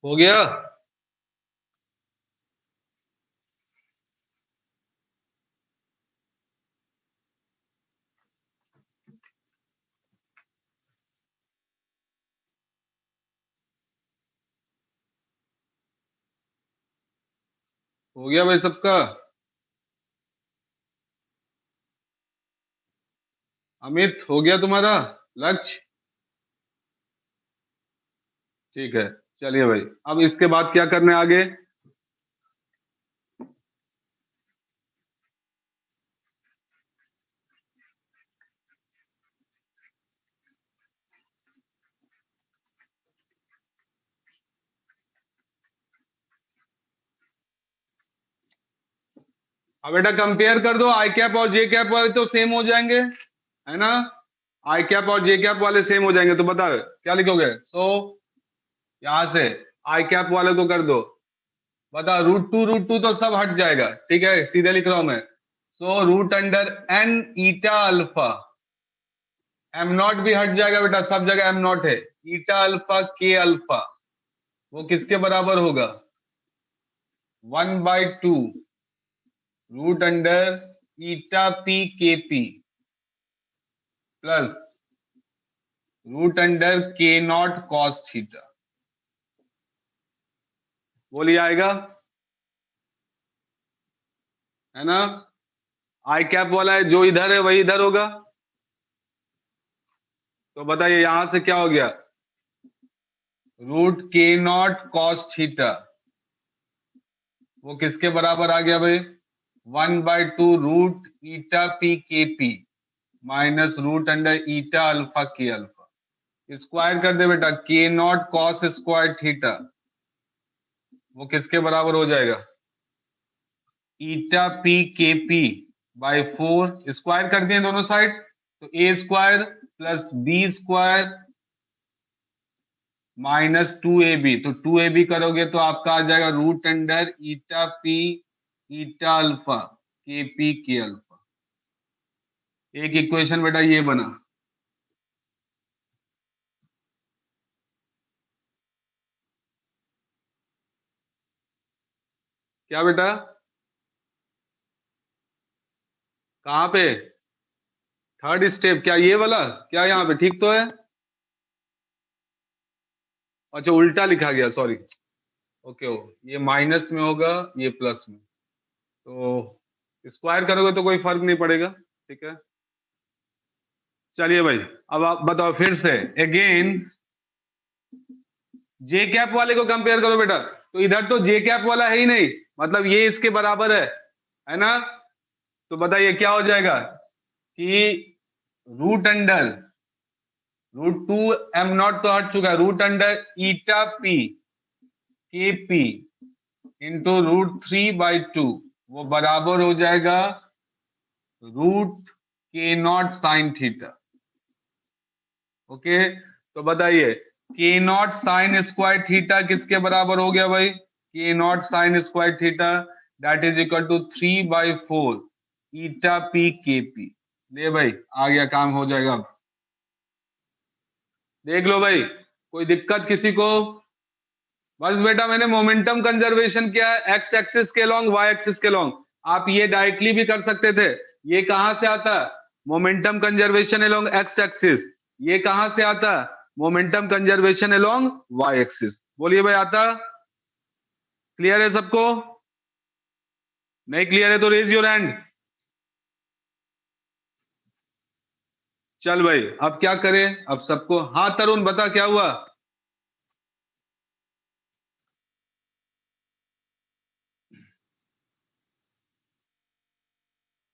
हो गया? हो गया भाई सबका? अमित, हो गया तुम्हारा लक्ष्य? ठीक है, चलिए भाई, अब इसके बाद क्या करना है आगे? अब बेटा कंपेयर कर दो, आई कैप और जे कैप वाले तो सेम हो जाएंगे, है ना? आई कैप और जे कैप वाले सेम हो जाएंगे, तो बताओ क्या लिखोगे? यहां से आई कैप वाले को कर दो। बताओ, रूट टू तो सब हट जाएगा, ठीक है, सीधे लिख रहा हूं मैं। Root under N eta alpha, M naught भी हट जाएगा बेटा, सब जगह एम नॉट है। ईटा अल्फा के अल्फा, वो किसके बराबर होगा? 1/2 root under eta P K P plus root under के नॉट कॉस थीटा। बोलिए, आएगा? है ना? आई कैप वाला है, जो इधर है वही इधर होगा। तो बताइए यहां से क्या हो गया? रूट के नॉट कॉस थीटा, वो किसके बराबर आ गया भाई? 1/2 root eta P K P minus root under ईटा अल्फा के अल्फा। स्क्वायर कर दे बेटा, के नॉट कॉस स्क्वायर थीटा, वो किसके बराबर हो जाएगा? Eta P K P by 4, square कर दिए दोनों साइड, तो A square plus B square minus 2ab, तो 2ab करोगे तो आपका आ जाएगा root under eta P eta alpha K P K alpha. एक इक्वेशन बेटा ये बना। क्या बेटा? कहाँ पे? थर्ड स्टेप क्या ये वाला? क्या यहाँ पे ठीक तो है? अच्छा, उल्टा लिखा गया, सॉरी। ओके, ये माइनस में होगा, ये प्लस में, तो स्क्वायर करोगे तो कोई फर्क नहीं पड़ेगा, ठीक है। चलिए भाई, अब आप बताओ फिर से अगेन, जे कैप वाले को कंपेयर करो बेटा। तो इधर तो जे कैप वाला है ही नहीं, मतलब ये इसके बराबर है ना? तो बताइए क्या हो जाएगा कि root under root 2 M naught तो हट चुका है, root under eta P K P into root 3/2, वो बराबर हो जाएगा रूट के नॉट साइन थीटा। ओके, तो बताइए के नॉट साइन स्क्वायर थीटा किसके बराबर हो गया भाई? K naught sine square theta that is equal to 3/4 eta P K P. ले भाई, आ गया, काम हो जाएगा अब। देख लो भाई, कोई दिक्कत किसी को? बस बेटा, मैंने मोमेंटम कंजर्वेशन किया है एक्स एक्सिस के लॉन्ग, वाई एक्सिस के लॉन्ग। आप ये डायरेक्टली भी कर सकते थे। ये कहां से आता है? Momentum conservation along X axis. ये कहां से आता? Momentum conservation along Y axis. बोलिए भाई, आता? क्लियर है सबको? नहीं क्लियर है तो रेज योर हैंड। चल भाई, अब क्या करें? अब सबको, हाँ तरुण बता क्या हुआ?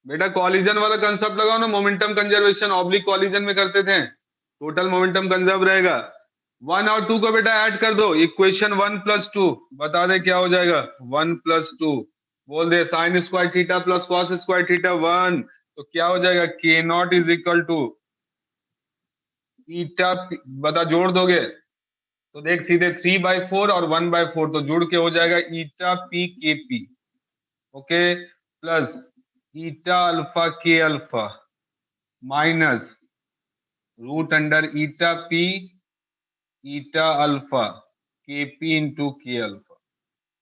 बेटा कॉलिजन वाला कंसेप्ट लगाओ ना, मोमेंटम कंजर्वेशन ऑब्लिक कॉलिजन में करते थे, टोटल मोमेंटम कंजर्व रहेगा। 1 और 2 को बेटा ऐड कर दो, इक्वेशन 1+2, बता दे क्या हो जाएगा? 1+2, बोल दे sine square theta plus cos square theta 1, तो क्या हो जाएगा? K naught is equal to eta, बता जोड़ दोगे तो देख सीधे 3/4 और 1/4, तो जुड़ के हो जाएगा eta P K P, okay, plus eta alpha के alpha minus root under eta P eta alpha K P into K alpha.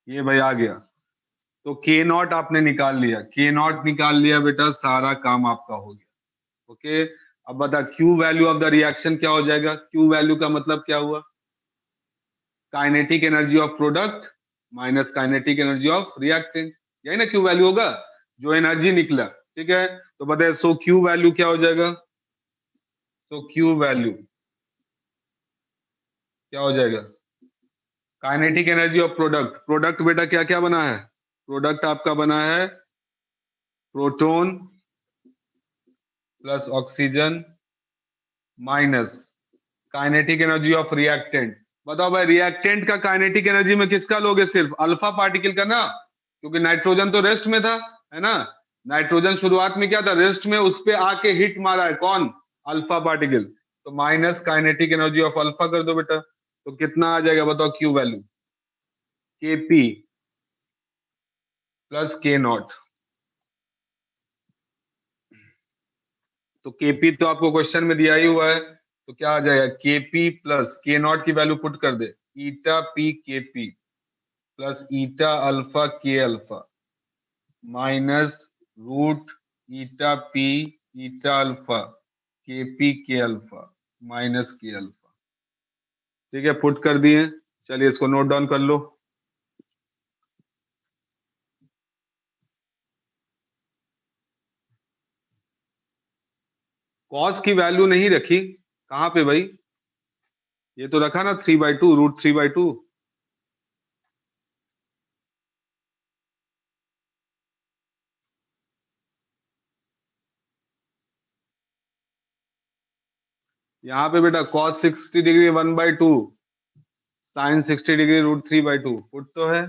ये भाई आ गया। तो के नॉट आपने निकाल लिया, के नॉट निकाल लिया बेटा, सारा काम आपका हो गया। ओके, अब बता Q value of the reaction क्या हो जाएगा? क्यू वैल्यू का मतलब क्या हुआ? Kinetic energy of product minus kinetic energy of reactant. यही ना क्यू वैल्यू होगा, जो एनर्जी निकला। ठीक है, तो बताए सो क्यू वैल्यू क्या हो जाएगा? तो क्यू वैल्यू क्या हो जाएगा? Kinetic energy of product. Product बेटा क्या क्या बना है? प्रोडक्ट आपका बना है proton plus oxygen minus kinetic energy of reactant. बताओ भाई, रिएक्टेंट का काइनेटिक एनर्जी में किसका लोगे? सिर्फ अल्फा पार्टिकल का ना, क्योंकि नाइट्रोजन तो रेस्ट में था, है ना। नाइट्रोजन शुरुआत में क्या था? रेस्ट में, उस पे आके हिट मारा है कौन? Alpha particle. तो minus kinetic energy of alpha कर दो बेटा, तो कितना आ जाएगा बताओ Q value? K P plus K naught. तो केपी तो आपको क्वेश्चन में दिया ही हुआ है, तो क्या आ जाएगा? केपी प्लस के नॉट की वैल्यू पुट कर दे, ईटा P K P plus eta alpha के alpha minus root eta P eta alpha K P K alpha minus के अल्फा। ठीक है, पुट कर दिए। चलिए इसको नोट डाउन कर लो। कॉस की वैल्यू नहीं रखी, कहाँ पे भाई? ये तो रखा ना 3/2, √3/2। यहाँ पे बेटा cos 60 degree 1/2, sine 60 degree √3/2 put तो है।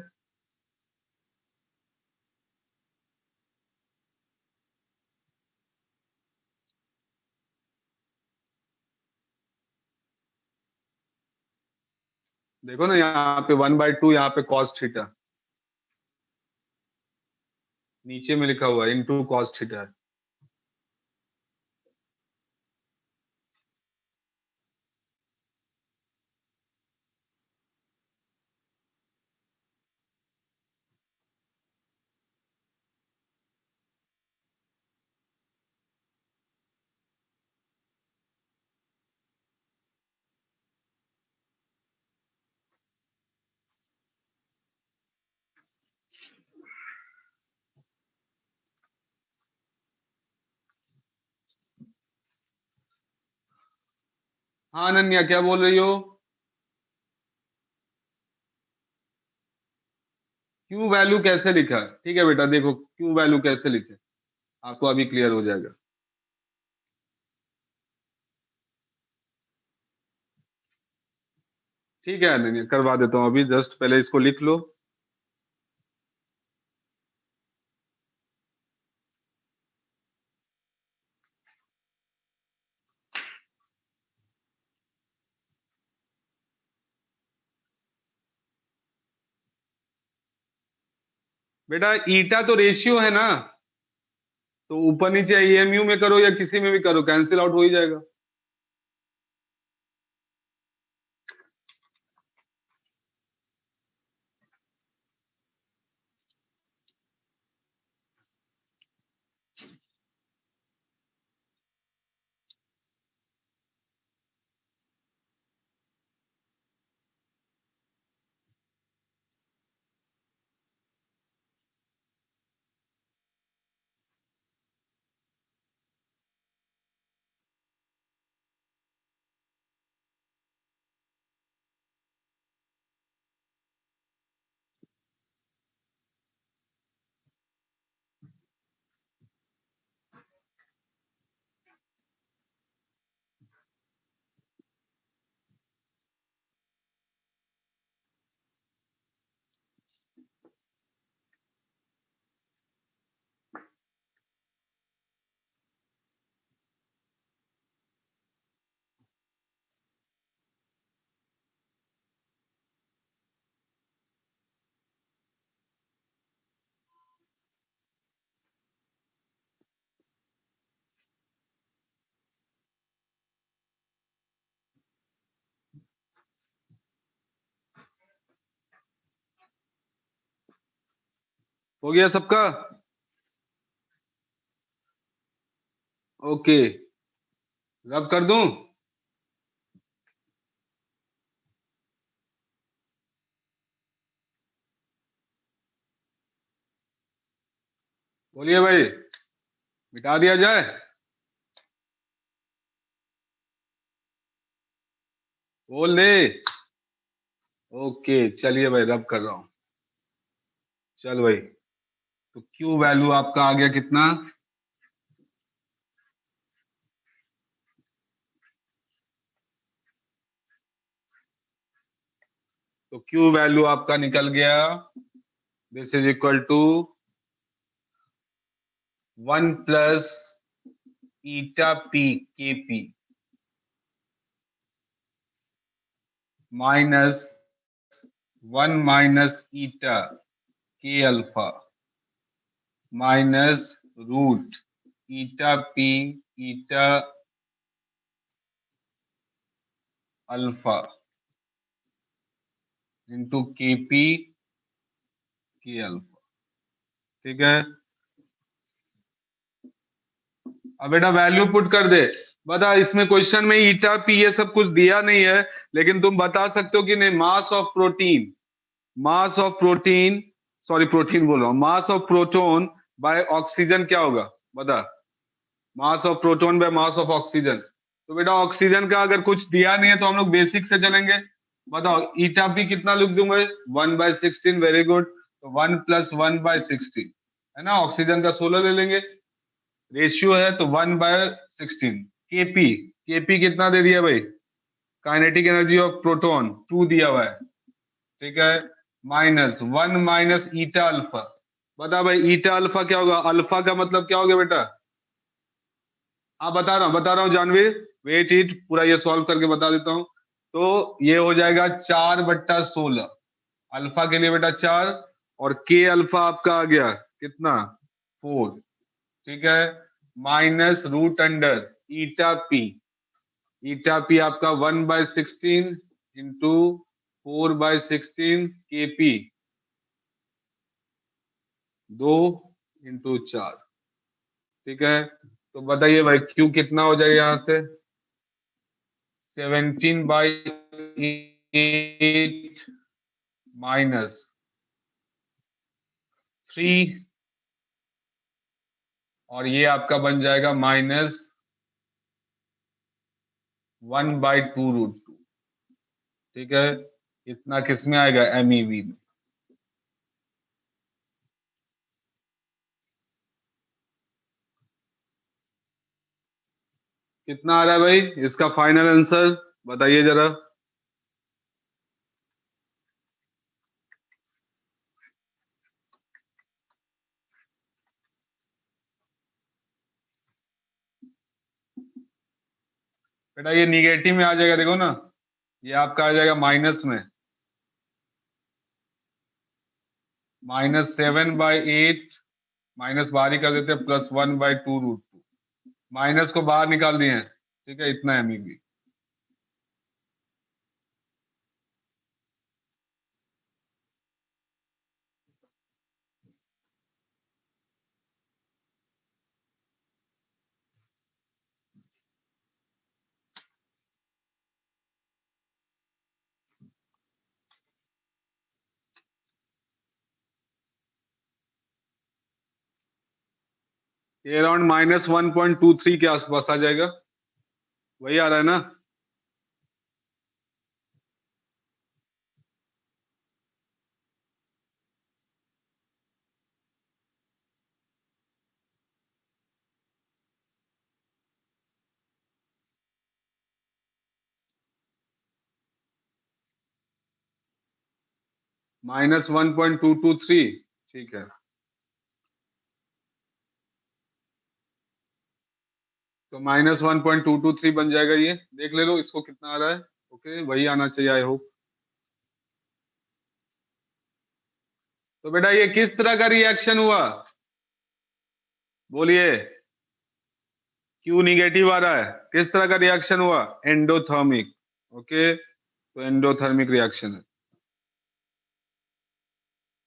देखो ना, यहाँ पे 1/2, यहाँ पे कॉस थीटा, नीचे में लिखा हुआ है इनटू कॉस थीटा। हाँ अनन्या, क्या बोल रही हो? क्यू वैल्यू कैसे लिखा? ठीक है बेटा, देखो क्यू वैल्यू कैसे लिखे, आपको अभी क्लियर हो जाएगा। ठीक है अनन्या, करवा देता हूँ अभी, जस्ट पहले इसको लिख लो। बेटा ईटा तो रेशियो है ना, तो ऊपर नीचे ईएमयू में करो या किसी में भी करो, कैंसिल आउट हो ही जाएगा। हो गया सबका? ओके, रब कर दूं? बोलिए भाई, मिटा दिया जाए? बोल दे। ओके चलिए भाई, रब कर रहा हूँ। चल भाई, तो क्यू वैल्यू आपका आ गया कितना? तो क्यू वैल्यू आपका निकल गया, this is equal to 1 + eta P K P minus 1 - eta K alpha minus root eta P eta alpha into K P K alpha. ठीक है, अब बेटा वैल्यू पुट कर दे। बता, इसमें क्वेश्चन में ईटा पी ये सब कुछ दिया नहीं है, लेकिन तुम बता सकते हो कि नहीं, mass of protein, mass of protein, sorry protein बोल रहा हूँ, mass of proton by oxygen क्या होगा? बता, mass of proton by mass of oxygen. तो बेटा ऑक्सीजन का अगर कुछ दिया नहीं है तो हम लोग बेसिक से चलेंगे। बताओ ईटा पी कितना लिख दूंगा? 1/16, वेरी गुड। तो 1 + 1/16 है ना, ऑक्सीजन का 16 ले लेंगे, रेशियो है तो 1/16। केपी, केपी कितना दे दिया भाई? काइनेटिक एनर्जी ऑफ प्रोटॉन 2 दिया हुआ है। ठीक है, -1 - ईटा अल्फा। बता भाई ईटा अल्फा क्या होगा? अल्फा का मतलब क्या हो गया बेटा? हाँ बता रहा हूँ जानवीर, वेट इट, पूरा ये सॉल्व करके बता देता हूँ। तो ये हो जाएगा 4/16, अल्फा के लिए बेटा 4, और के अल्फा आपका आ गया कितना? 4। ठीक है, minus root under eta P, ईटा पी आपका 1/16 इंटू 4/16 के पी 2 × 4। ठीक है, तो बताइए भाई क्यू कितना हो जाएगा यहां से? 17/8 -3, और ये आपका बन जाएगा -1/2√2। ठीक है, इतना किस में आएगा? एमईवी में। कितना आ रहा है भाई इसका फाइनल आंसर? बताइए जरा। बेटा ये निगेटिव में आ जाएगा, देखो ना, ये आपका आ जाएगा माइनस में, -7/8, माइनस बाहर ही कर देते हैं, +1/2√2, माइनस को बाहर निकाल दिए हैं। ठीक है, इतना एमईबी। ये अराउंड -1.23 के आसपास आ जाएगा, वही आ रहा है ना? -1.223। ठीक है, तो -1.223 बन जाएगा, ये देख ले लो इसको कितना आ रहा है। ओके, वही आना चाहिए आई होप। तो बेटा ये किस तरह का रिएक्शन हुआ? बोलिए, क्यू निगेटिव आ रहा है, किस तरह का रिएक्शन हुआ? एंडोथर्मिक। ओके, तो एंडोथर्मिक रिएक्शन है,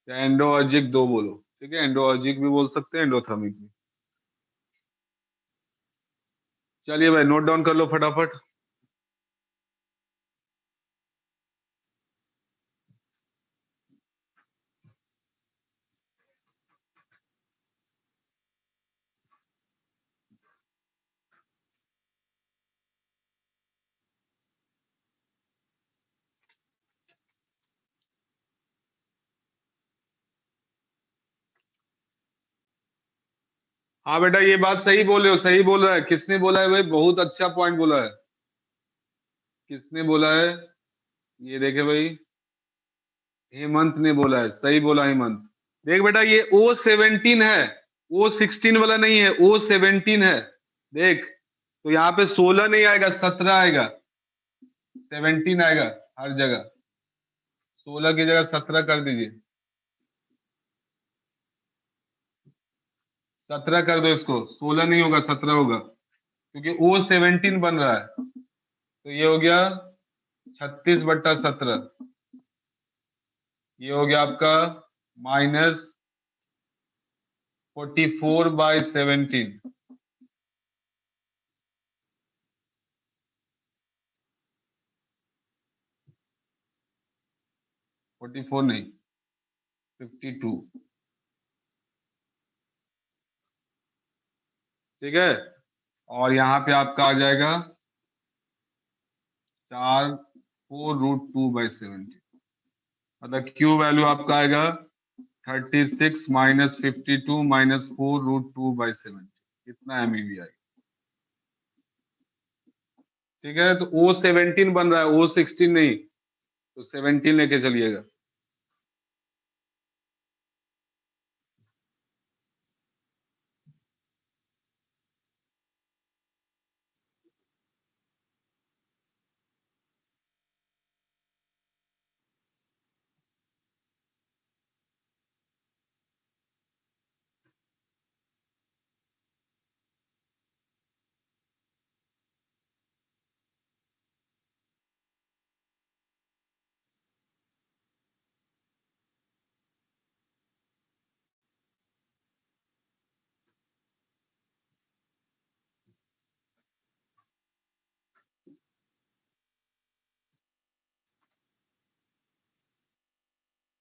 या एंडोअर्जिक दो बोलो। ठीक है, एंडोअर्जिक भी बोल सकते हैं, एंडोथर्मिक भी। चलिए भाई नोट डाउन कर लो फटाफट। हाँ बेटा ये बात सही बोल रहे हो, सही बोल रहा है। किसने बोला है भाई? बहुत अच्छा पॉइंट बोला है। किसने बोला है? ये देखे भाई, हेमंत ने बोला है, सही बोला हेमंत। देख बेटा ये O17 है, O16 वाला नहीं है, O17 है। देख, तो यहाँ पे 16 नहीं आएगा, 17 आएगा, 17 आएगा हर जगह। 16 की जगह 17 कर दीजिए, 17 कर दो इसको। 16 नहीं होगा, 17 होगा, क्योंकि O17 बन रहा है। तो ये हो गया 36/17। ये हो गया आपका -44/17। 44 नहीं, 52। ठीक है, और यहाँ पे आपका आ जाएगा 4/4√2/17। मतलब क्यू वैल्यू आपका आएगा 36 - 52 - 4√2/17। इतना एमईवी आएगा। ठीक है, तो O17 बन रहा है, O16 नहीं, तो 17 लेके चलिएगा।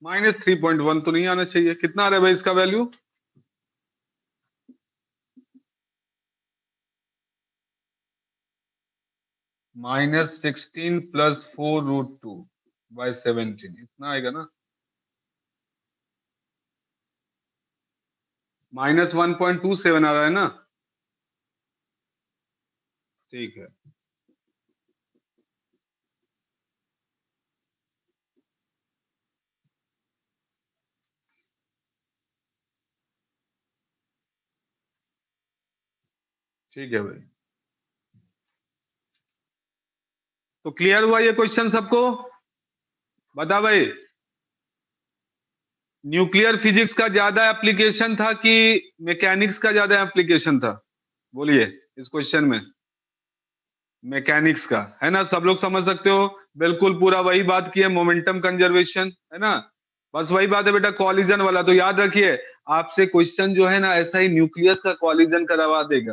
-3.1 तो नहीं आना चाहिए। कितना आ रहा है भाई इसका वैल्यू? -16 + 4√2/17, इतना आएगा ना। -1.27 आ रहा है ना। ठीक है, ठीक है भाई। तो क्लियर हुआ ये क्वेश्चन सबको? बता भाई, न्यूक्लियर फिजिक्स का ज्यादा एप्लीकेशन था कि मैकेनिक्स का ज्यादा एप्लीकेशन था? बोलिए इस क्वेश्चन में। मैकेनिक्स का है ना, सब लोग समझ सकते हो। बिल्कुल पूरा वही बात की है, मोमेंटम कंजर्वेशन, है ना। बस वही बात है बेटा, कॉलिजन वाला। तो याद रखिए, आपसे क्वेश्चन जो है ना ऐसा ही न्यूक्लियस का कॉलिजन करवा देगा,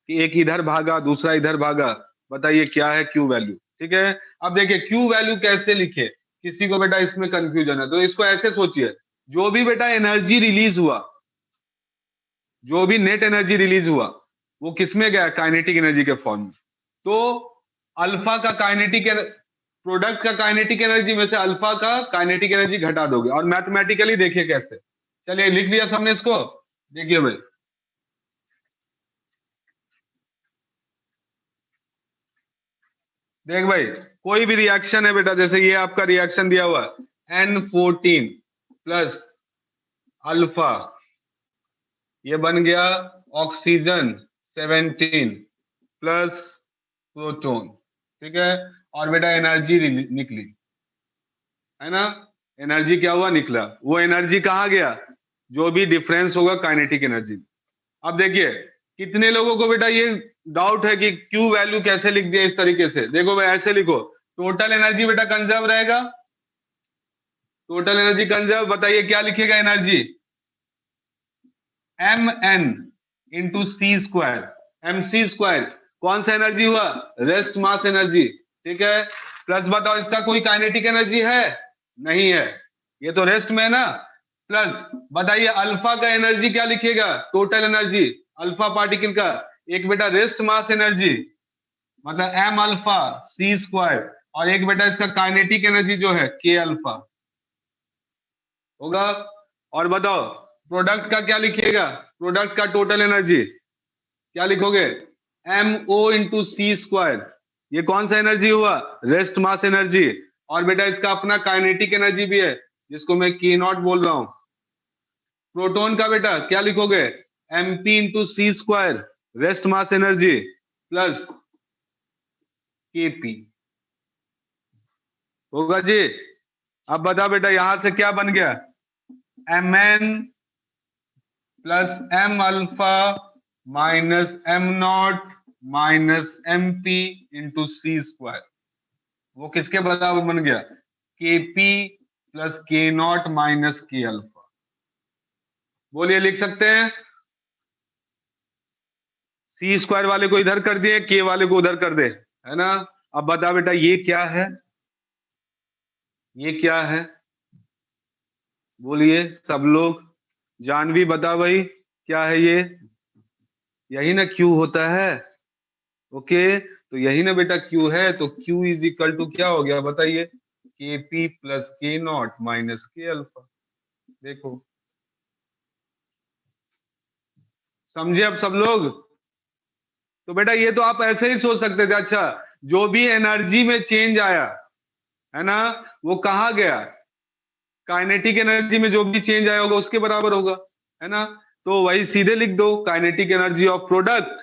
कि एक इधर भागा दूसरा इधर भागा। बताइए क्या है क्यू वैल्यू। ठीक है, अब देखिए क्यू वैल्यू कैसे लिखे। किसी को बेटा इसमें कंफ्यूजन है तो इसको ऐसे सोचिए, जो भी बेटा एनर्जी रिलीज हुआ, जो भी नेट एनर्जी रिलीज हुआ, वो किसमें गया? काइनेटिक एनर्जी के फॉर्म में। तो अल्फा का काइनेटिक प्रोडक्ट का काइनेटिक एनर्जी में से अल्फा का काइनेटिक एनर्जी घटा दोगे, और मैथमेटिकली देखिए कैसे। चलिए लिख लिया सबने इसको। देखिए भाई, देख भाई, कोई भी रिएक्शन है बेटा, जैसे ये आपका रिएक्शन दिया हुआ है N14 प्लस अल्फा, ये बन गया ऑक्सीजन 17 प्लस प्रोटॉन। ठीक है, और बेटा एनर्जी निकली, है ना। एनर्जी क्या हुआ? निकला। वो एनर्जी कहाँ गया? जो भी डिफरेंस होगा काइनेटिक एनर्जी। अब देखिए, कितने लोगों को बेटा ये डाउट है कि क्यू वैल्यू कैसे लिख दिया इस तरीके से। देखो भाई ऐसे लिखो, टोटल एनर्जी बेटा कंजर्व रहेगा। टोटल एनर्जी कंजर्व, बताइए क्या लिखेगा एनर्जी? Mn × C², mc²। कौन सा एनर्जी हुआ? Rest mass energy. ठीक है, प्लस बताओ इसका कोई काइनेटिक एनर्जी है? नहीं है, ये तो रेस्ट में है ना। प्लस बताइए अल्फा का एनर्जी क्या लिखेगा? टोटल एनर्जी अल्फा पार्टिकल का, एक बेटा रेस्ट मास एनर्जी, मतलब M α C², और एक बेटा इसका काइनेटिक एनर्जी जो है K अल्फा होगा। और बताओ प्रोडक्ट का क्या लिखिएगा, प्रोडक्ट का टोटल एनर्जी क्या लिखोगे, MO इंटू सी स्क्वायर। ये कौन सा एनर्जी हुआ, रेस्ट मास एनर्जी। और बेटा इसका अपना काइनेटिक एनर्जी भी है जिसको मैं के नॉट बोल रहा हूं। प्रोटॉन का बेटा क्या लिखोगे, MP into C square, rest mass energy plus KP होगा जी। अब बता बेटा यहां से क्या बन गया, MN plus M alpha minus M naught minus MP into C square. वो किसके बराबर बन गया, KP plus K naught minus K alpha. बोलिए लिख सकते हैं, सी स्क्वायर वाले को इधर कर दिए, K वाले को उधर कर दे, है ना। अब बता बेटा ये क्या है, ये क्या है, बोलिए सब लोग। जानवी बता भाई क्या है ये, यही ना Q होता है। ओके तो यही ना बेटा Q है, तो Q इज इक्वल टू क्या हो गया बताइए, KP plus K naught minus K alpha. देखो समझे अब सब लोग। तो बेटा ये तो आप ऐसे ही सोच सकते थे, अच्छा जो भी एनर्जी में चेंज आया है ना, वो कहाँ गया, काइनेटिक एनर्जी में जो भी चेंज आया होगा उसके बराबर होगा, है ना। तो वही सीधे लिख दो, kinetic energy of product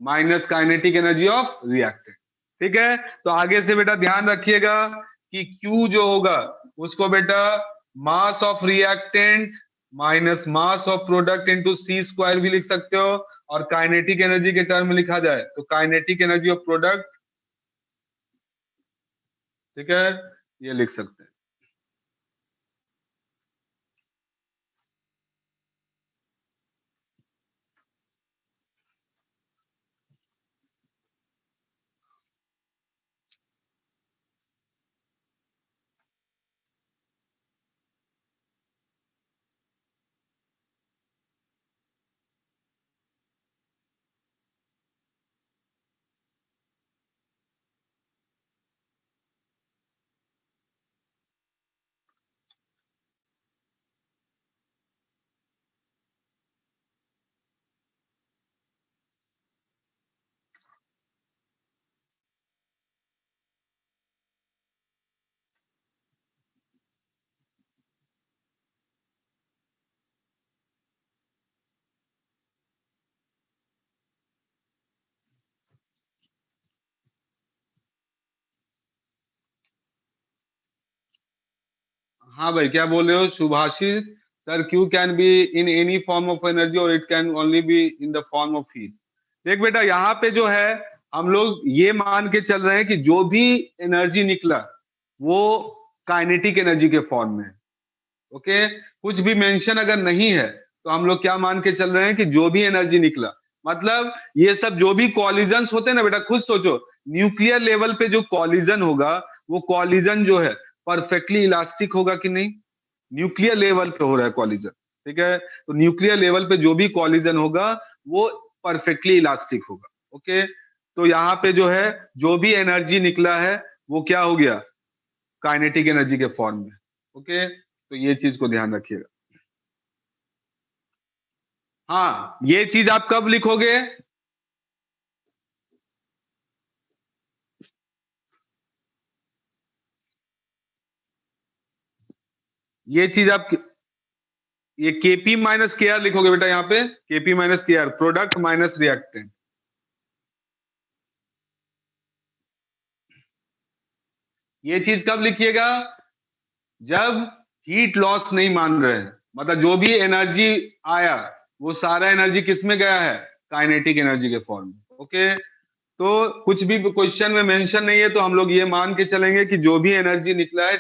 minus kinetic energy of reactant. ठीक है, तो आगे से बेटा ध्यान रखिएगा कि Q जो होगा उसको बेटा mass of reactant minus mass of product into C square भी लिख सकते हो, और काइनेटिक एनर्जी के टर्म में लिखा जाए तो काइनेटिक एनर्जी ऑफ प्रोडक्ट, ठीक है, ये लिख सकते हैं। हाँ भाई क्या बोल रहे हो Shubhashish sir, Q can be in any form of energy और it can only be in the form of heat. देख बेटा यहाँ पे जो है हम लोग ये मान के चल रहे हैं कि जो भी एनर्जी निकला वो काइनेटिक एनर्जी के फॉर्म में है। ओके, कुछ भी मेंशन अगर नहीं है तो हम लोग क्या मान के चल रहे हैं कि जो भी एनर्जी निकला, मतलब ये सब जो भी कॉलिजन्स होते हैं ना बेटा, खुद सोचो न्यूक्लियर लेवल पे जो कॉलिजन होगा वो कॉलिजन जो है परफेक्टली इलास्टिक होगा कि नहीं, न्यूक्लियर लेवल पे हो रहा है कॉलिजन, ठीक है, तो न्यूक्लियर लेवल पे जो भी कॉलिजन होगा वो परफेक्टली इलास्टिक होगा। ओके, तो यहाँ पे जो है जो भी एनर्जी निकला है वो क्या हो गया, काइनेटिक एनर्जी के फॉर्म में। ओके, तो ये चीज को ध्यान रखिएगा। हाँ ये चीज आप कब लिखोगे, ये चीज आप ये केपी माइनस के आर लिखोगे बेटा, यहाँ पे केपी माइनस के आर प्रोडक्ट माइनस रिएक्टेंट। ये चीज कब लिखिएगा, जब हीट लॉस नहीं मान रहे हैं, मतलब जो भी एनर्जी आया वो सारा एनर्जी किस में गया है, काइनेटिक एनर्जी के फॉर्म में। ओके, तो कुछ भी क्वेश्चन में मेंशन नहीं है तो हम लोग ये मान के चलेंगे कि जो भी एनर्जी निकला है